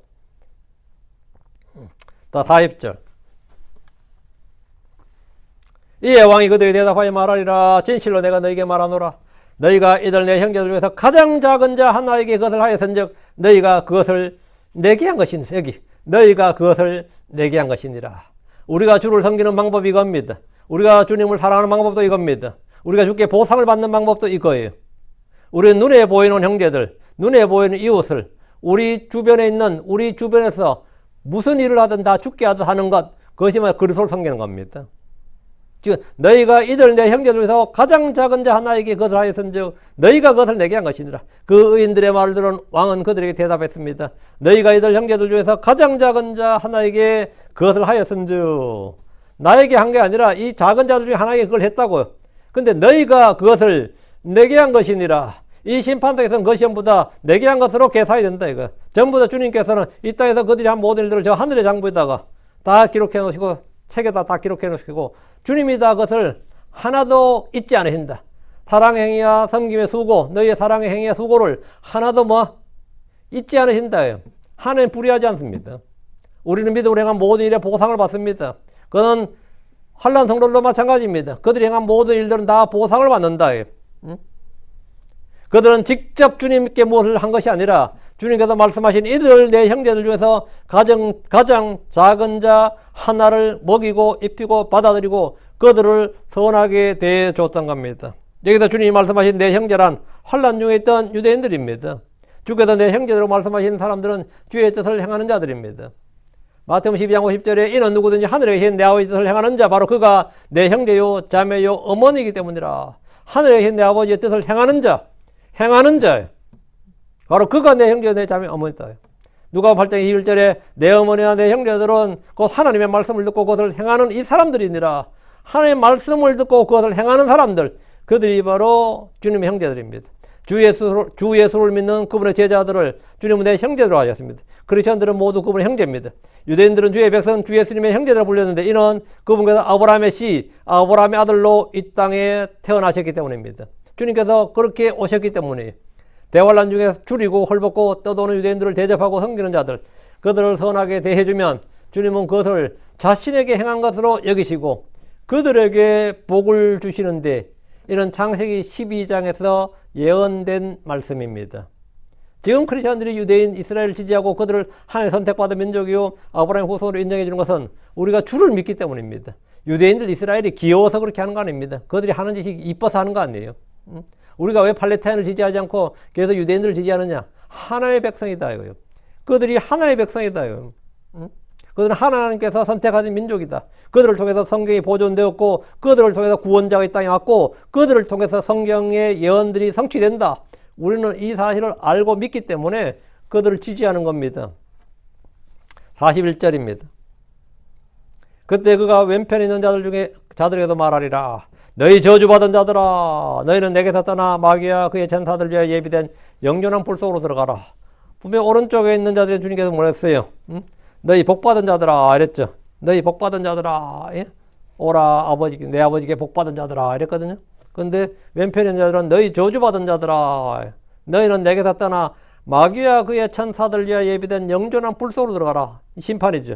다 40절. 이에 왕이 그들에게 대답하여 말하리라. 진실로 내가 너에게 말하노라. 너희가 이들 내 형제들 중에서 가장 작은 자 하나에게 그것을 하였은즉 너희가 그것을 내게 한 것이니라. 여기 너희가 그것을 내게 한 것이니라. 우리가 주를 섬기는 방법이 이겁니다. 우리가 주님을 사랑하는 방법도 이겁니다. 우리가 주께 보상을 받는 방법도 이거예요. 우리는 눈에 보이는 형제들, 눈에 보이는 이웃을 우리 주변에 있는 우리 주변에서 무슨 일을 하든 다 주께 하는 것, 그것이 그리스도를 섬기는 겁니다. 즉 너희가 이들 내 형제들 중에서 가장 작은 자 하나에게 그것을 하였은즉 너희가 그것을 내게 한 것이니라. 그 의인들의 말을 들은 왕은 그들에게 대답했습니다. 너희가 이들 형제들 중에서 가장 작은 자 하나에게 그것을 하였은즉 나에게 한 게 아니라 이 작은 자들 중에 하나에게 그걸 했다고요. 근데 너희가 그것을 내게 한 것이니라. 이 심판대에서는 그것이 전부 다 내게 한 것으로 계산이 된다 이거. 전부 다 주님께서는 이 땅에서 그들이 한 모든 일들을 저 하늘의 장부에다가 다 기록해 놓으시고 책에다 다 기록해 놓으시고 주님이 다 그것을 하나도 잊지 않으신다. 사랑의 행위와 섬김의 수고, 너희의 사랑의 행위와 수고를 하나도 잊지 않으신다. 하나님 불의하지 않습니다. 우리는 믿음으로 행한 모든 일에 보상을 받습니다. 그건 환난 성도들도 마찬가지입니다. 그들이 행한 모든 일들은 다 보상을 받는다. 그들은 직접 주님께 무엇을 한 것이 아니라 주님께서 말씀하신 이들 내 형제들 중에서 가장 작은 자 하나를 먹이고 입히고 받아들이고 그들을 선하게 대해줬던 겁니다. 여기서 주님이 말씀하신 내 형제란 환난 중에 있던 유대인들입니다. 주께서 내 형제들로 말씀하신 사람들은 주의 뜻을 행하는 자들입니다. 마태복음 12장 50절에 이는 누구든지 하늘에 계신 내 아버지 뜻을 행하는 자 바로 그가 내 형제요 자매요 어머니이기 때문이라. 하늘에 계신 내 아버지의 뜻을 행하는 자 바로 그가 내 형제 내 자매 어머니다. 누가복음 8장 21절에 내 어머니와 내 형제들은 곧 하나님의 말씀을 듣고 그것을 행하는 이 사람들이니라. 하나님의 말씀을 듣고 그것을 행하는 사람들, 그들이 바로 주님의 형제들입니다. 주 예수를 믿는 그분의 제자들을 주님은 내 형제로 하셨습니다. 크리스천들은 모두 그분의 형제입니다. 유대인들은 주의 백성 주 예수님의 형제들을 불렸는데 이는 그분께서 아브라함의 씨, 아브라함의 아들로 이 땅에 태어나셨기 때문입니다. 주님께서 그렇게 오셨기 때문에 대환란 중에 줄이고 헐벗고 떠도는 유대인들을 대접하고 섬기는 자들, 그들을 선하게 대해주면 주님은 그것을 자신에게 행한 것으로 여기시고 그들에게 복을 주시는데 이는 창세기 12장에서 예언된 말씀입니다. 지금 크리스천들이 유대인 이스라엘을 지지하고 그들을 하나님 선택받은 민족이요 아브라함의 후손으로 인정해 주는 것은 우리가 주를 믿기 때문입니다. 유대인들 이스라엘이 귀여워서 그렇게 하는 거 아닙니다. 그들이 하는 짓이 이뻐서 하는 거 아니에요. 우리가 왜 팔레스타인을 지지하지 않고 계속 유대인들을 지지하느냐? 하나의 백성이다 이거예요. 그들이 하나님의 백성이다요. 그들은 하나님께서 선택하신 민족이다. 그들을 통해서 성경이 보존되었고 그들을 통해서 구원자가 이 땅에 왔고 그들을 통해서 성경의 예언들이 성취된다. 우리는 이 사실을 알고 믿기 때문에 그들을 지지하는 겁니다. 41절입니다. 그때 그가 왼편에 있는 자들에게도 말하리라. 너희 저주받은 자들아, 너희는 내게서 떠나 마귀와 그의 전사들 위하여 예비된 영존한 불 속으로 들어가라. 분명 오른쪽에 있는 자들이 주님께서 뭐랬어요? 너희 복받은 자들아 이랬죠. 너희 복받은 자들아, 예? 오라 아버지, 내 아버지께 복받은 자들아 이랬거든요. 근데 왼편에 있는 자들은 너희 저주받은 자들아, 너희는 내게서 떠나 마귀와 그의 천사들 위하여 예비된 영존한 불 속으로 들어가라. 심판이죠.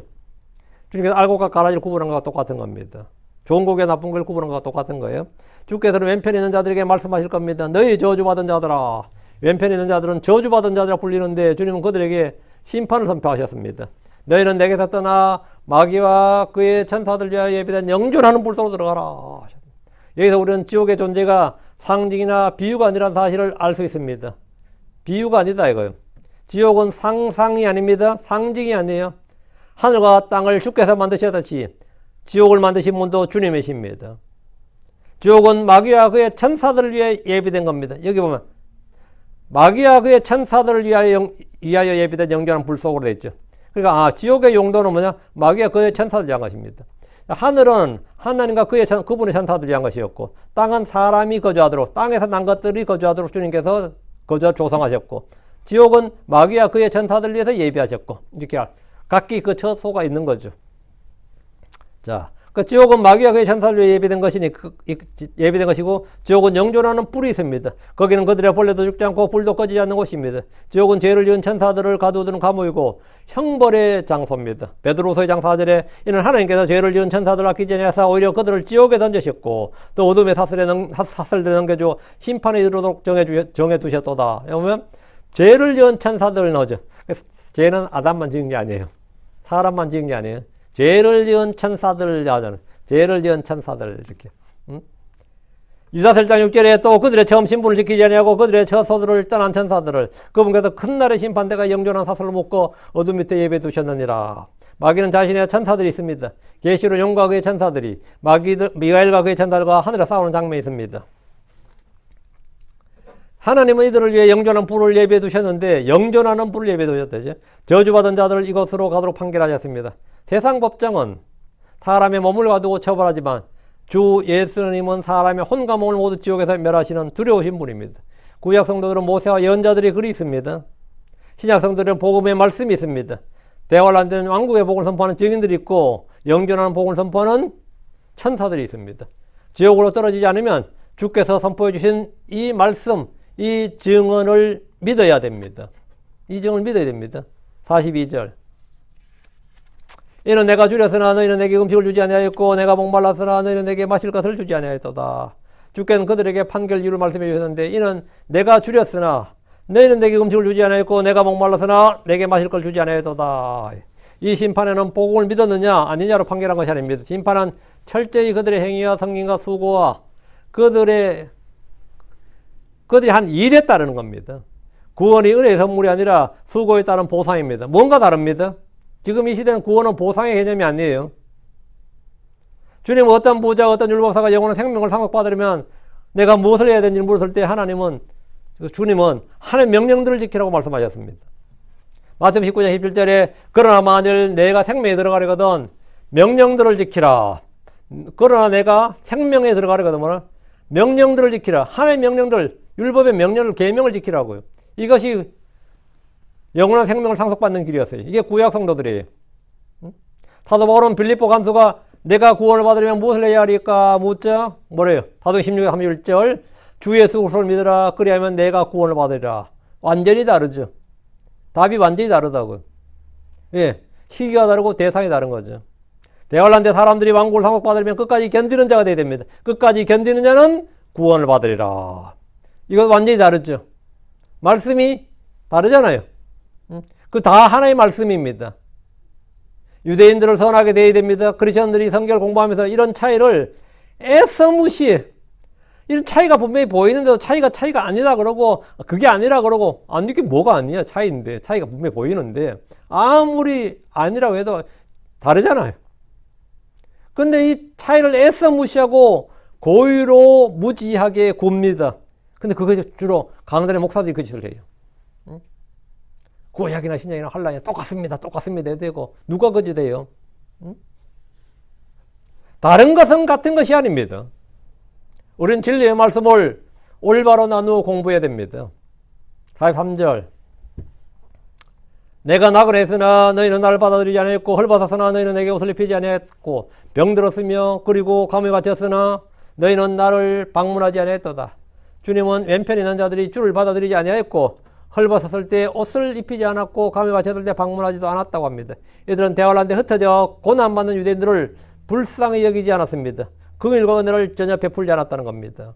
주님께서 알곡과 가라지를 구분한 것과 똑같은 겁니다. 좋은 곡에 나쁜 걸 구분한 것과 똑같은 거예요. 주께서는 왼편에 있는 자들에게 말씀하실 겁니다. 너희 저주받은 자들아. 왼편에 있는 자들은 저주받은 자들아 불리는데 주님은 그들에게 심판을 선포하셨습니다. 너희는 내게서 떠나 마귀와 그의 천사들 위하여 예비된 영존하는 불 속으로 들어가라. 여기서 우리는 지옥의 존재가 상징이나 비유가 아니라는 사실을 알 수 있습니다. 비유가 아니다 이거예요. 지옥은 상상이 아닙니다. 상징이 아니에요. 하늘과 땅을 주께서 만드셨듯이 지옥을 만드신 분도 주님이십니다. 지옥은 마귀와 그의 천사들을 위해 예비된 겁니다. 여기 보면 마귀와 그의 천사들을 위하여 예비된 영존한 불 속으로 되어 있죠. 그러니까 지옥의 용도는 뭐냐? 마귀와 그의 천사들을 위한 것입니다. 하늘은 하나님과 그분의 천사들을 위한 것이었고 땅은 사람이 거주하도록 땅에서 난 것들이 거주하도록 주님께서 조성하셨고 지옥은 마귀와 그의 천사들을 위해서 예비하셨고 이렇게 각기 그 처소가 있는 거죠. 자, 그 지옥은 마귀와 그의 천사를 위해 예비된 것이고 지옥은 영존하는 불이 있습니다. 거기는 그들의 벌레도 죽지 않고 불도 꺼지지 않는 곳입니다. 지옥은 죄를 지은 천사들을 가두는 감옥이고 형벌의 장소입니다. 베드로서의 장 4절에 이는 하나님께서 죄를 지은 천사들을 아끼지 않으사 오히려 그들을 지옥에 던지셨고 또 어둠의 사슬들에 넘겨주어 심판에 이르도록 정해두셨도다. 보면 죄를 지은 천사들을 넣어줘. 죄는 아담만 지은 게 아니에요. 사람만 지은 게 아니에요. 죄를 지은 천사들을 하잖아요. 죄를 지은 천사들 이렇게. 유다서 1장 6절에 또 그들의 처음 신분을 지키지 아니하고 그들의 처소들을 떠난 천사들을 그분께서 큰 날의 심판대가 영존한 사슬로 묶어 어둠 밑에 예배해 두셨느니라. 마귀는 자신의 천사들이 있습니다. 계시로 용과 그의 천사들이 미가엘과 그의 천사들과 하늘에 싸우는 장면이 있습니다. 하나님은 이들을 위해 영존한 불을 예배해 두셨는데 영존하는 불을 예배해 두셨대죠. 저주받은 자들을 이곳으로 가도록 판결하셨습니다. 세상 법정은 사람의 몸을 가두고 처벌하지만 주 예수님은 사람의 혼과 몸을 모두 지옥에서 멸하시는 두려우신 분입니다. 구약 성도들은 모세와 예언자들이 글이 있습니다. 신약 성도들은 복음의 말씀이 있습니다. 대환란 왕국의 복음을 선포하는 증인들이 있고 영존하는 복음을 선포하는 천사들이 있습니다. 지옥으로 떨어지지 않으면 주께서 선포해 주신 이 말씀, 이 증언을 믿어야 됩니다. 이 증언을 믿어야 됩니다. 42절. 이는 내가 줄였으나 너희는 내게 음식을 주지 아니하였고 내가 목말랐으나 너희는 내게 마실 것을 주지 아니하였도다. 주께는 그들에게 판결 이유를 말씀해 주셨는데 이는 내가 줄였으나 너희는 내게 음식을 주지 아니하였고 내가 목말랐으나 내게 마실 걸 주지 아니하였도다. 이 심판에는 복음을 믿었느냐 아니냐로 판결한 것이 아닙니다. 심판은 철저히 그들의 행위와 성gin과 수고와 그들이 한 일에 따르는 겁니다. 구원이 은혜의 선물이 아니라 수고에 따른 보상입니다. 뭔가 다릅니다. 지금 이 시대는 구원은 보상의 개념이 아니에요. 주님은 어떤 부자, 어떤 율법사가 영원한 생명을 상속받으려면 내가 무엇을 해야 되는지 물었을 때 주님은 하나님의 명령들을 지키라고 말씀하셨습니다. 마태복음 19장 17절에 그러나 만일 내가 생명에 들어가려거든 명령들을 지키라. 그러나 내가 생명에 들어가려거든 명령들을 지키라. 하나님의 명령들, 율법의 명령을, 계명을 지키라고요. 이것이 영원한 생명을 상속받는 길이었어요. 이게 구약 성도들이에요. 사도 바울은 빌립보 간수가 내가 구원을 받으려면 무엇을 해야 하리까 묻자 뭐래요? 사도행 16장 31절 주 예수 그리스도를 믿으라 그리하면 내가 구원을 받으리라. 완전히 다르죠. 답이 완전히 다르다고요. 예, 시기가 다르고 대상이 다른 거죠. 대환란 때 사람들이 왕국을 상속받으려면 끝까지 견디는 자가 되어야 됩니다. 끝까지 견디는 자는 구원을 받으리라. 이건 완전히 다르죠. 말씀이 다르잖아요. 그 다 하나의 말씀입니다. 유대인들을 선하게 대해야 됩니다. 크리스천들이 성경을 공부하면서 이런 차이를 애써 무시해. 이런 차이가 분명히 보이는데도 차이가 아니라 그러고 그게 아니라 그러고 이게 뭐가 아니야? 차이인데 차이가 분명히 보이는데 아무리 아니라고 해도 다르잖아요. 근데 이 차이를 애써 무시하고 고의로 무지하게 굽니다. 근데 그거 주로 강단의 목사들이 그 짓을 해요. 구약이나 신약이나 한란이나 똑같습니다 되고 누가 그 짓 해요? 다른 것은 같은 것이 아닙니다. 우리는 진리의 말씀을 올바로 나누어 공부해야 됩니다. 43절 내가 낙을 했으나 너희는 나를 받아들이지 아니했고 헐벗었으나 너희는 내게 옷을 입히지 아니했고 병들었으며 그리고 감에 갇혔으나 너희는 나를 방문하지 아니했도다. 주님은 왼편에 있는 자들이 주를 받아들이지 아니했고 헐벗었을 때 옷을 입히지 않았고 감에 갇혔을 때 방문하지도 않았다고 합니다. 이들은 대환란에 흩어져 고난받는 유대인들을 불쌍히 여기지 않았습니다. 긍휼과 은혜를 전혀 베풀지 않았다는 겁니다.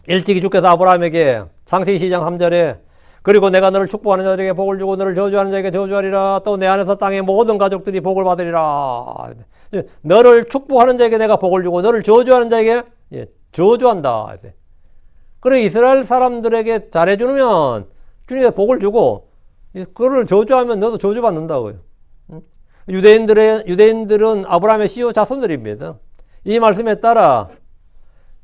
일찍이 주께서 아브라함에게 창세기 12장 3절에 그리고 내가 너를 축복하는 자들에게 복을 주고 너를 저주하는 자에게 저주하리라. 또 내 안에서 땅의 모든 가족들이 복을 받으리라. 너를 축복하는 자에게 내가 복을 주고 너를 저주하는 자에게 저주한다. 그래 이스라엘 사람들에게 잘해주면 주님이 복을 주고 그를 저주하면 너도 저주받는다고요. 유대인들은 아브라함의 씨호 자손들입니다. 이 말씀에 따라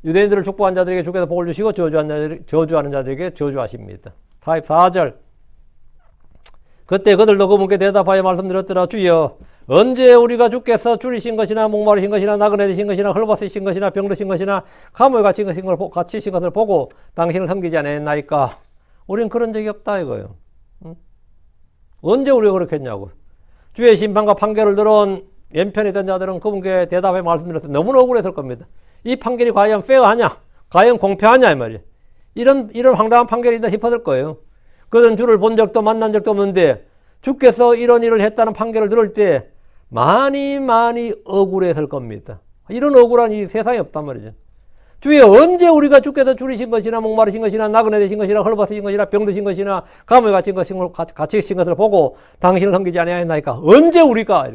유대인들을 축복한 자들에게 주께서 복을 주시고 저주하는 자들에게 저주하십니다. 44절 그때 그들도 그분께 대답하여 말씀드렸더라. 주여 언제 우리가 주께서 줄이신 것이나 목마르신 것이나 나그네 되신 것이나 헐벗으신 것이나 병드신 것이나 감옥에 갇히신 것을 보고 당신을 섬기지 않았나이까. 우린 그런 적이 없다 이거예요. 언제 우리가 그렇게 했냐고. 주의 심판과 판결을 들은 왼편에 있던 자들은 그분께 대답해 말씀드렸을 때 너무나 억울했을 겁니다. 이 판결이 과연 페어하냐? 과연 공평하냐? 이 말이에요. 이런 황당한 판결이 있다 싶었을 거예요. 그들은 주를 본 적도 만난 적도 없는데 주께서 이런 일을 했다는 판결을 들을 때 많이 억울했을 겁니다. 이런 억울한 일이 세상에 없단 말이죠. 주여 언제 우리가 주께서 줄이신 것이나 목마르신 것이나 나그네 되신 것이나 헐벗으신 것이나 병드신 것이나 감옥에 갇히신 것을 보고 당신을 섬기지 아니하였나이까. 언제 우리가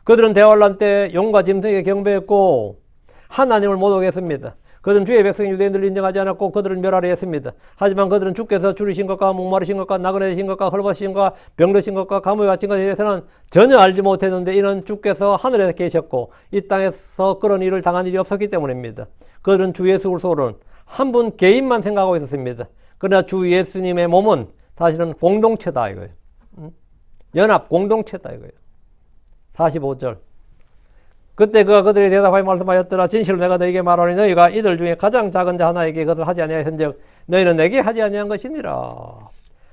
그들은 대환란 때 용과 짐승에게 경배했고 하나님을 모독했습니다. 그들은 주의 백성 유대인들을 인정하지 않았고 그들을 멸하려 했습니다. 하지만 그들은 주께서 줄이신 것과 목마르신 것과 나그네 되신 것과 헐벗으신 것과 병드신 것과 감옥에 갇힌 것에 대해서는 전혀 알지 못했는데 이는 주께서 하늘에 계셨고 이 땅에서 그런 일을 당한 일이 없었기 때문입니다. 그들은 주 예수 그리스도는 한 분 개인만 생각하고 있었습니다. 그러나 주 예수님의 몸은 사실은 공동체다 이거예요. 연합 공동체다 이거예요. 45절 그때 그가 그들에게 대답하여 말씀하였더라. 진실로 내가 너에게 말하니 너희가 이들 중에 가장 작은 자 하나에게 그것을 하지 아니하였은즉 너희는 내게 하지 아니한 것이니라.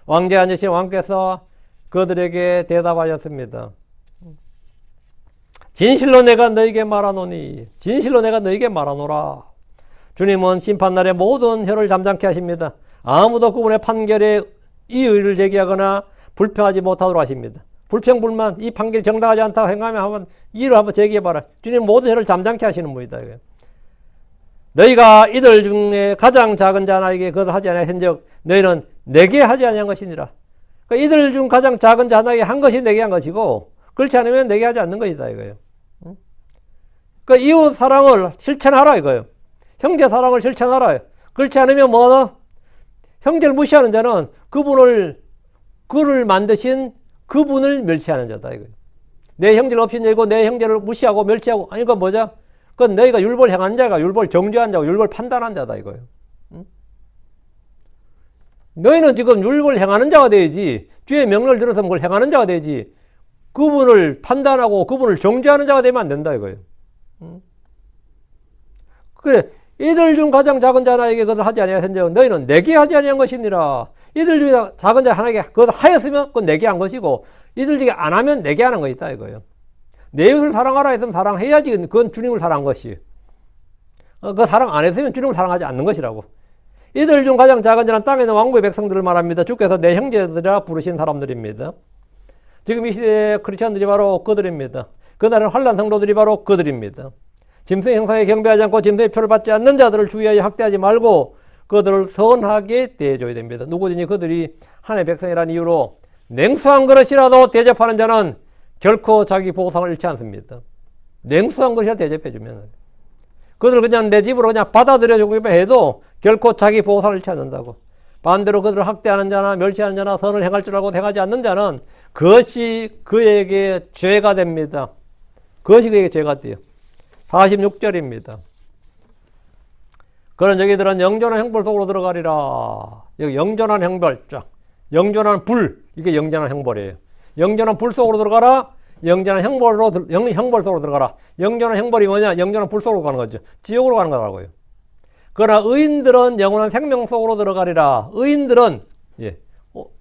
왕제 앉으신 왕께서 그들에게 대답하였습니다. 진실로 내가 너에게 말하노니 진실로 내가 너에게 말하노라. 주님은 심판날에 모든 혀를 잠잠케 하십니다. 아무도 그분의 판결에 이의를 제기하거나 불평하지 못하도록 하십니다. 불평불만 이 판결이 정당하지 않다고 생각하면 한번 이의를 한번 제기해봐라. 주님 모든 혀를 잠잠케 하시는 분이다. 너희가 이들 중에 가장 작은 자 하나에게 그것을 하지 아니하신즉 너희는 내게 하지 아니한 것이니라. 그러니까 이들 중 가장 작은 자 하나에게 한 것이 내게 한 것이고 그렇지 않으면 내게 하지 않는 것이다 이거예요. 그러니까 이웃 사랑을 실천하라 이거예요. 형제 사랑을 실천하라. 그렇지 않으면 뭐다? 형제를 무시하는 자는 그를 만드신 그분을 멸시하는 자다 이거예요. 내 형제를 업신여기고 내 형제를 무시하고 멸시하고 아니 그건 뭐죠? 그건 너희가 율법을 행한 자가 율법을 정죄한 자고 율법을 판단한 자다 이거예요. 너희는 지금 율법을 행하는 자가 돼야지 주의 명령을 들어서 그걸 행하는 자가 돼야지 그분을 판단하고 그분을 정죄하는 자가 되면 안 된다 이거예요. 그래 이들 중 가장 작은 자 하나에게 그것을 하지 아니하였은즉 너희는 내게 하지 아니한 것이니라. 이들 중에 작은 자 하나에게 그것을 하였으면 그건 내게 한 것이고 이들 중에 안 하면 내게 하는 것이다 이거예요. 내 이웃을 사랑하라 했으면 사랑해야지 그건 주님을 사랑한 것이. 그 사랑 안 했으면 주님을 사랑하지 않는 것이라고. 이들 중 가장 작은 자는 땅에 있는 왕국의 백성들을 말합니다. 주께서 내 형제들이라 부르신 사람들입니다. 지금 이 시대의 크리스천들이 바로 그들입니다. 그날은 환난 성도들이 바로 그들입니다. 짐승의 형상에 경배하지 않고 짐승의 표를 받지 않는 자들을 주의하여 학대하지 말고 그들을 선하게 대해줘야 됩니다. 누구든지 그들이 하나님의 백성이라는 이유로 냉수한 그릇이라도 대접하는 자는 결코 자기 보상을 잃지 않습니다. 냉수한 것이라 대접해주면. 그들 그냥 내 집으로 그냥 받아들여주기만 해도 결코 자기 보상을 잃지 않는다고. 반대로 그들을 학대하는 자나 멸시하는 자나 선을 행할 줄 알고 행하지 않는 자는 그것이 그에게 죄가 됩니다. 그것이 그에게 죄가 돼요. 46절입니다. 그런 저기들은 영존한 형벌 속으로 들어가리라. 여기 영존한 형벌, 쫙. 영존한 불, 이게 영존한 형벌이에요. 영존한 불 속으로 들어가라. 영존한 형벌 속으로 들어가라. 영존한 형벌이 뭐냐? 영존한 불 속으로 가는 거죠. 지옥으로 가는 거라고요. 그러나 의인들은 영원한 생명 속으로 들어가리라. 의인들은, 예,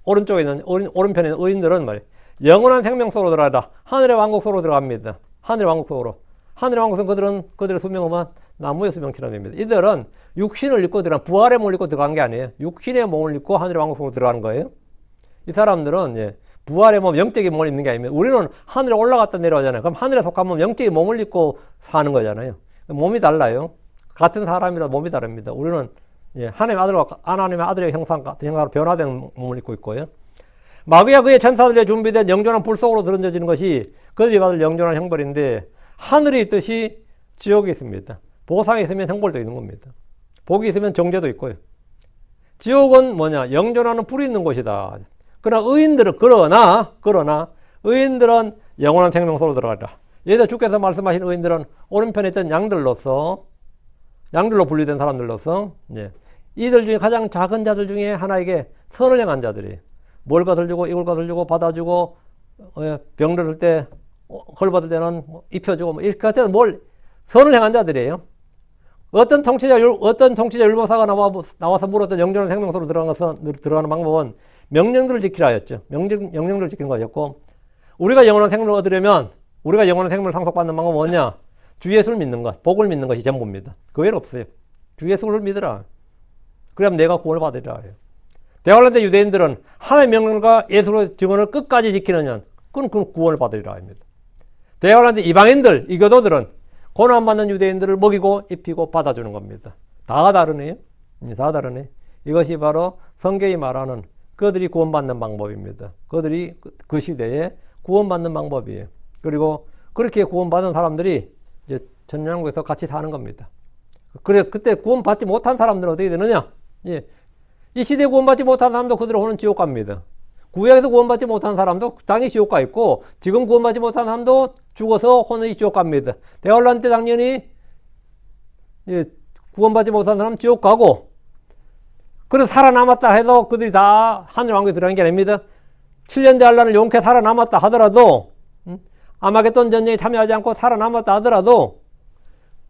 오른쪽에 있는, 오른편에 있는 의인들은 말이에요. 영원한 생명 속으로 들어가리라. 하늘의 왕국 속으로 들어갑니다. 하늘의 왕국 속으로. 하늘의 왕국은 그들의 수명은 나무의 수명처럼 됩니다. 이들은 육신을 입고 들어간, 부활의 몸을 입고 들어간 게 아니에요. 육신의 몸을 입고 하늘의 왕국 속으로 들어가는 거예요. 이 사람들은, 예, 부활의 몸, 영적인 몸을 입는 게 아니면 우리는 하늘에 올라갔다 내려오잖아요. 그럼 하늘에 속한 몸, 영적인 몸을 입고 사는 거잖아요. 몸이 달라요. 같은 사람이라 몸이 다릅니다. 우리는, 예, 하나님의 아들의 형상 같은 형상으로 변화된 몸을 입고 있고요. 마귀와 그의 천사들의 준비된 영존한 불 속으로 들어져지는 것이 그들이 받을 영존한 형벌인데, 하늘이 있듯이 지옥이 있습니다. 보상이 있으면 형벌도 있는 겁니다. 복이 있으면 정죄도 있고요. 지옥은 뭐냐? 영존하는 불이 있는 곳이다. 그러나 의인들은 영원한 생명 속으로 들어가리라. 여기서 주께서 말씀하신 의인들은 오른편에 있던 양들로 분리된 사람들로서, 예, 이들 중에 가장 작은 자들 중에 하나에게 선을 행한 자들이 뭘 거들주고 이걸 거들주고 받아주고, 병 들을 때 헐받을 때는 입혀주고, 이렇게 해서 뭘 선을 행한 자들이에요. 어떤 통치자 율법사가 나와서 물었던 영존한 생명 속으로 들어가는 방법은 명령들을 지키라였죠. 명령들을 지키는 것이었고, 우리가 영원한 생명을 얻으려면, 우리가 영원한 생명을 상속받는 방법은 뭐냐? 주 예수를 믿는 것, 복을 믿는 것이 전부입니다. 그 외에는 없어요. 주 예수를 믿으라. 그러면 내가 구원을 받으리라 해요. 대환란 때 유대인들은 하나님의 명령과 예수의 증언을 끝까지 지키느냐, 그건 구원을 받으리라 합니다. 대환란 때 이방인들, 이교도들은 고난받는 유대인들을 먹이고 입히고 받아주는 겁니다. 다 다르네요. 다 다르네. 이것이 바로 성경이 말하는 그들이 구원받는 방법입니다. 그들이 그 시대에 구원받는 방법이에요. 그리고 그렇게 구원받은 사람들이 이제 천년왕국에서 같이 사는 겁니다. 그래, 그때 구원받지 못한 사람들은 어떻게 되느냐? 예. 이 시대에 구원받지 못한 사람도 그들은 오는 지옥 갑니다. 구약에서 구원받지 못한 사람도 당연히 지옥 가 있고, 지금 구원받지 못한 사람도 죽어서 혼의 지옥 갑니다. 대환란 때 당연히, 예, 구원받지 못한 사람 지옥 가고, 그래서 살아남았다 해도 그들이 다 하늘왕국에 들어간 게 아닙니다. 7년 대환란을 용케 살아남았다 하더라도, 아마겟돈 전쟁에 참여하지 않고 살아남았다 하더라도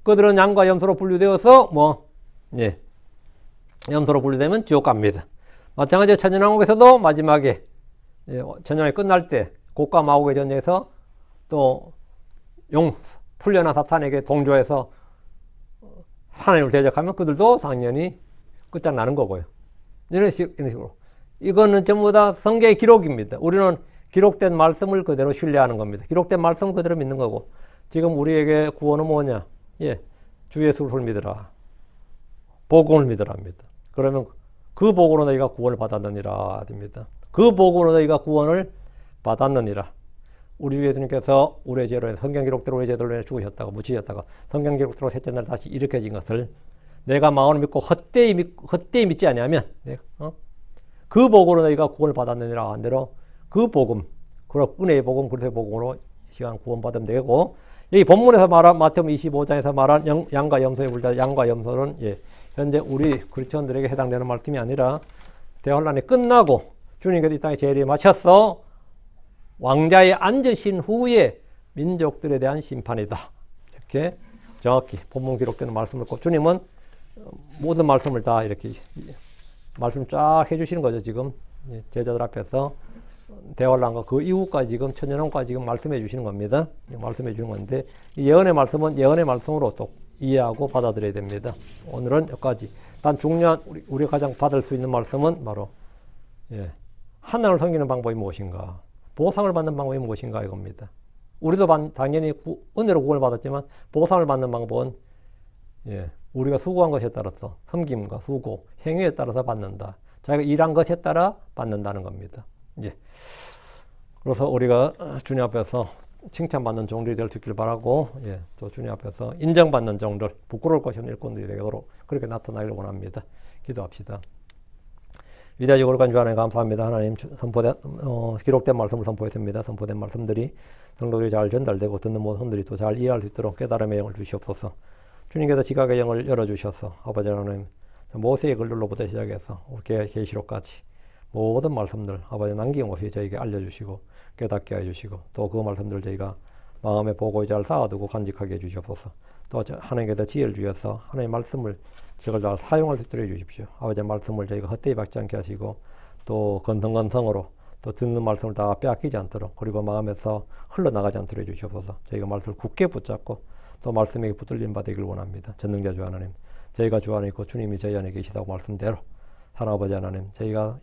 그들은 양과 염소로 분류되어서 예, 염소로 분류되면 지옥 갑니다. 마찬가지로 천년왕국에서도 마지막에, 예, 천년왕국이 끝날 때 곡과 마곡의 전쟁에서 또 풀려난 사탄에게 동조해서 하나님을 대적하면 그들도 당연히 끝장나는 거고요. 이런 식으로. 이거는 전부 다 성경의 기록입니다. 우리는 기록된 말씀을 그대로 신뢰하는 겁니다. 기록된 말씀을 그대로 믿는 거고, 지금 우리에게 구원은 뭐냐? 예, 주 예수를 믿으라. 복음을 믿으라 합니다. 그러면 그 복으로 너희가 구원을 받았느니라 됩니다. 그 복으로 너희가 구원을 받았느니라. 우리 주 예수님께서 우리의 죄로, 성경 기록대로 우리의 죄로 죽으셨다가 묻히셨다가 성경 기록대로 셋째 날 다시 일으켜진 것을 내가 마음으로 믿고 헛되이 믿지 아니하면, 그 복으로 너희가 구원을 받았느니라 한 대로 그 복음, 그 은혜의 복음, 그리스도의 복음으로 시간 구원받으면 되고, 여기 본문에서 말한 마태복음 25장에서 말한 양과 염소의 불자, 양과 염소는, 예, 현재 우리 그리스도인들에게 해당되는 말씀이 아니라 대환란이 끝나고 주님께서 이 땅에 재림에 마쳤어 왕자에 앉으신 후에 민족들에 대한 심판이다. 이렇게 정확히 본문 기록되는 말씀을 듣고, 주님은 모든 말씀을 다 이렇게 말씀 쫙 해주시는 거죠. 지금 제자들 앞에서 대환란과 그 이후까지 지금 천년왕국까지 지금 말씀해 주시는 겁니다. 말씀해 주는 건데, 이 예언의 말씀은 예언의 말씀으로 또 이해하고 받아들여야 됩니다. 오늘은 여기까지. 단 중요한 우리가 가장 받을 수 있는 말씀은 바로, 예, 하나님을 섬기는 방법이 무엇인가, 보상을 받는 방법이 무엇인가 이겁니다. 우리도 당연히 은혜로 구원을 받았지만 보상을 받는 방법은, 예, 우리가 수고한 것에 따라서 섬김과 수고, 행위에 따라서 받는다. 자기가 일한 것에 따라 받는다는 겁니다. 예. 그래서 우리가 주님 앞에서 칭찬받는 종들이 될 수 있길 바라고, 예, 또 주님 앞에서 인정받는 종들, 부끄러울 것이 없는 일꾼들이 되도록 그렇게 나타나기를 원합니다. 기도합시다. 위대하시고 거룩한 주 하나님 감사합니다. 하나님 기록된 말씀을 선포했습니다. 선포된 말씀들이 성도들이 잘 전달되고 듣는 모든 분들이 또 잘 이해할 수 있도록 깨달음의 영을 주시옵소서. 주님께서 지각의 영을 열어주셔서 아버지 하나님 모세의 글들로부터 시작해서 계시록까지 모든 말씀들 아버지 남김없이 저에게 알려주시고 깨닫게 해주시고 또 그 말씀들 저희가 마음에 보고 잘 쌓아두고 간직하게 해주시옵소서. 또 하나님께서 지혜를 주셔서 하나님의 말씀을 저걸 잘 사용할 수 있도록 해주십시오. 아버지의 말씀을 저희가 헛되이 박지 않게 하시고 또 건성건성으로 또 듣는 말씀을 다 빼앗기지 않도록 그리고 마음에서 흘러나가지 않도록 해주시옵소서. 저희가 말씀을 굳게 붙잡고 또 말씀에 붙들린 바 되길 원합니다. 전능자 주 하나님, 저희가 주 안에 있고 주님이 저희 안에 계시다고 말씀대로 하나님 하나님, 저희가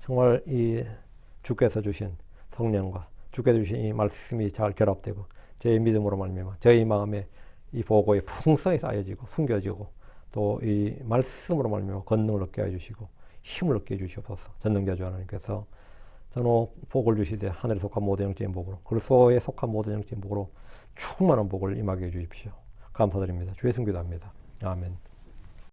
정말 주께서 주신 성령과 주께서 주신 이 말씀이 잘 결합되고 저희 믿음으로 말미암아 저희 마음에 이 보고의 풍성이 쌓여지고 숨겨지고 또 이 말씀으로 말미암아 권능을 얻게 해주시고 힘을 얻게 해주시옵소서. 전능자 주 하나님께서 전후 복을 주시되 하늘에 속한 모든 영적인 복으로 그리스도에 속한 모든 영적인 복으로 충만한 복을 임하게 해주십시오. 감사드립니다. 주의 승기도합니다. 아멘.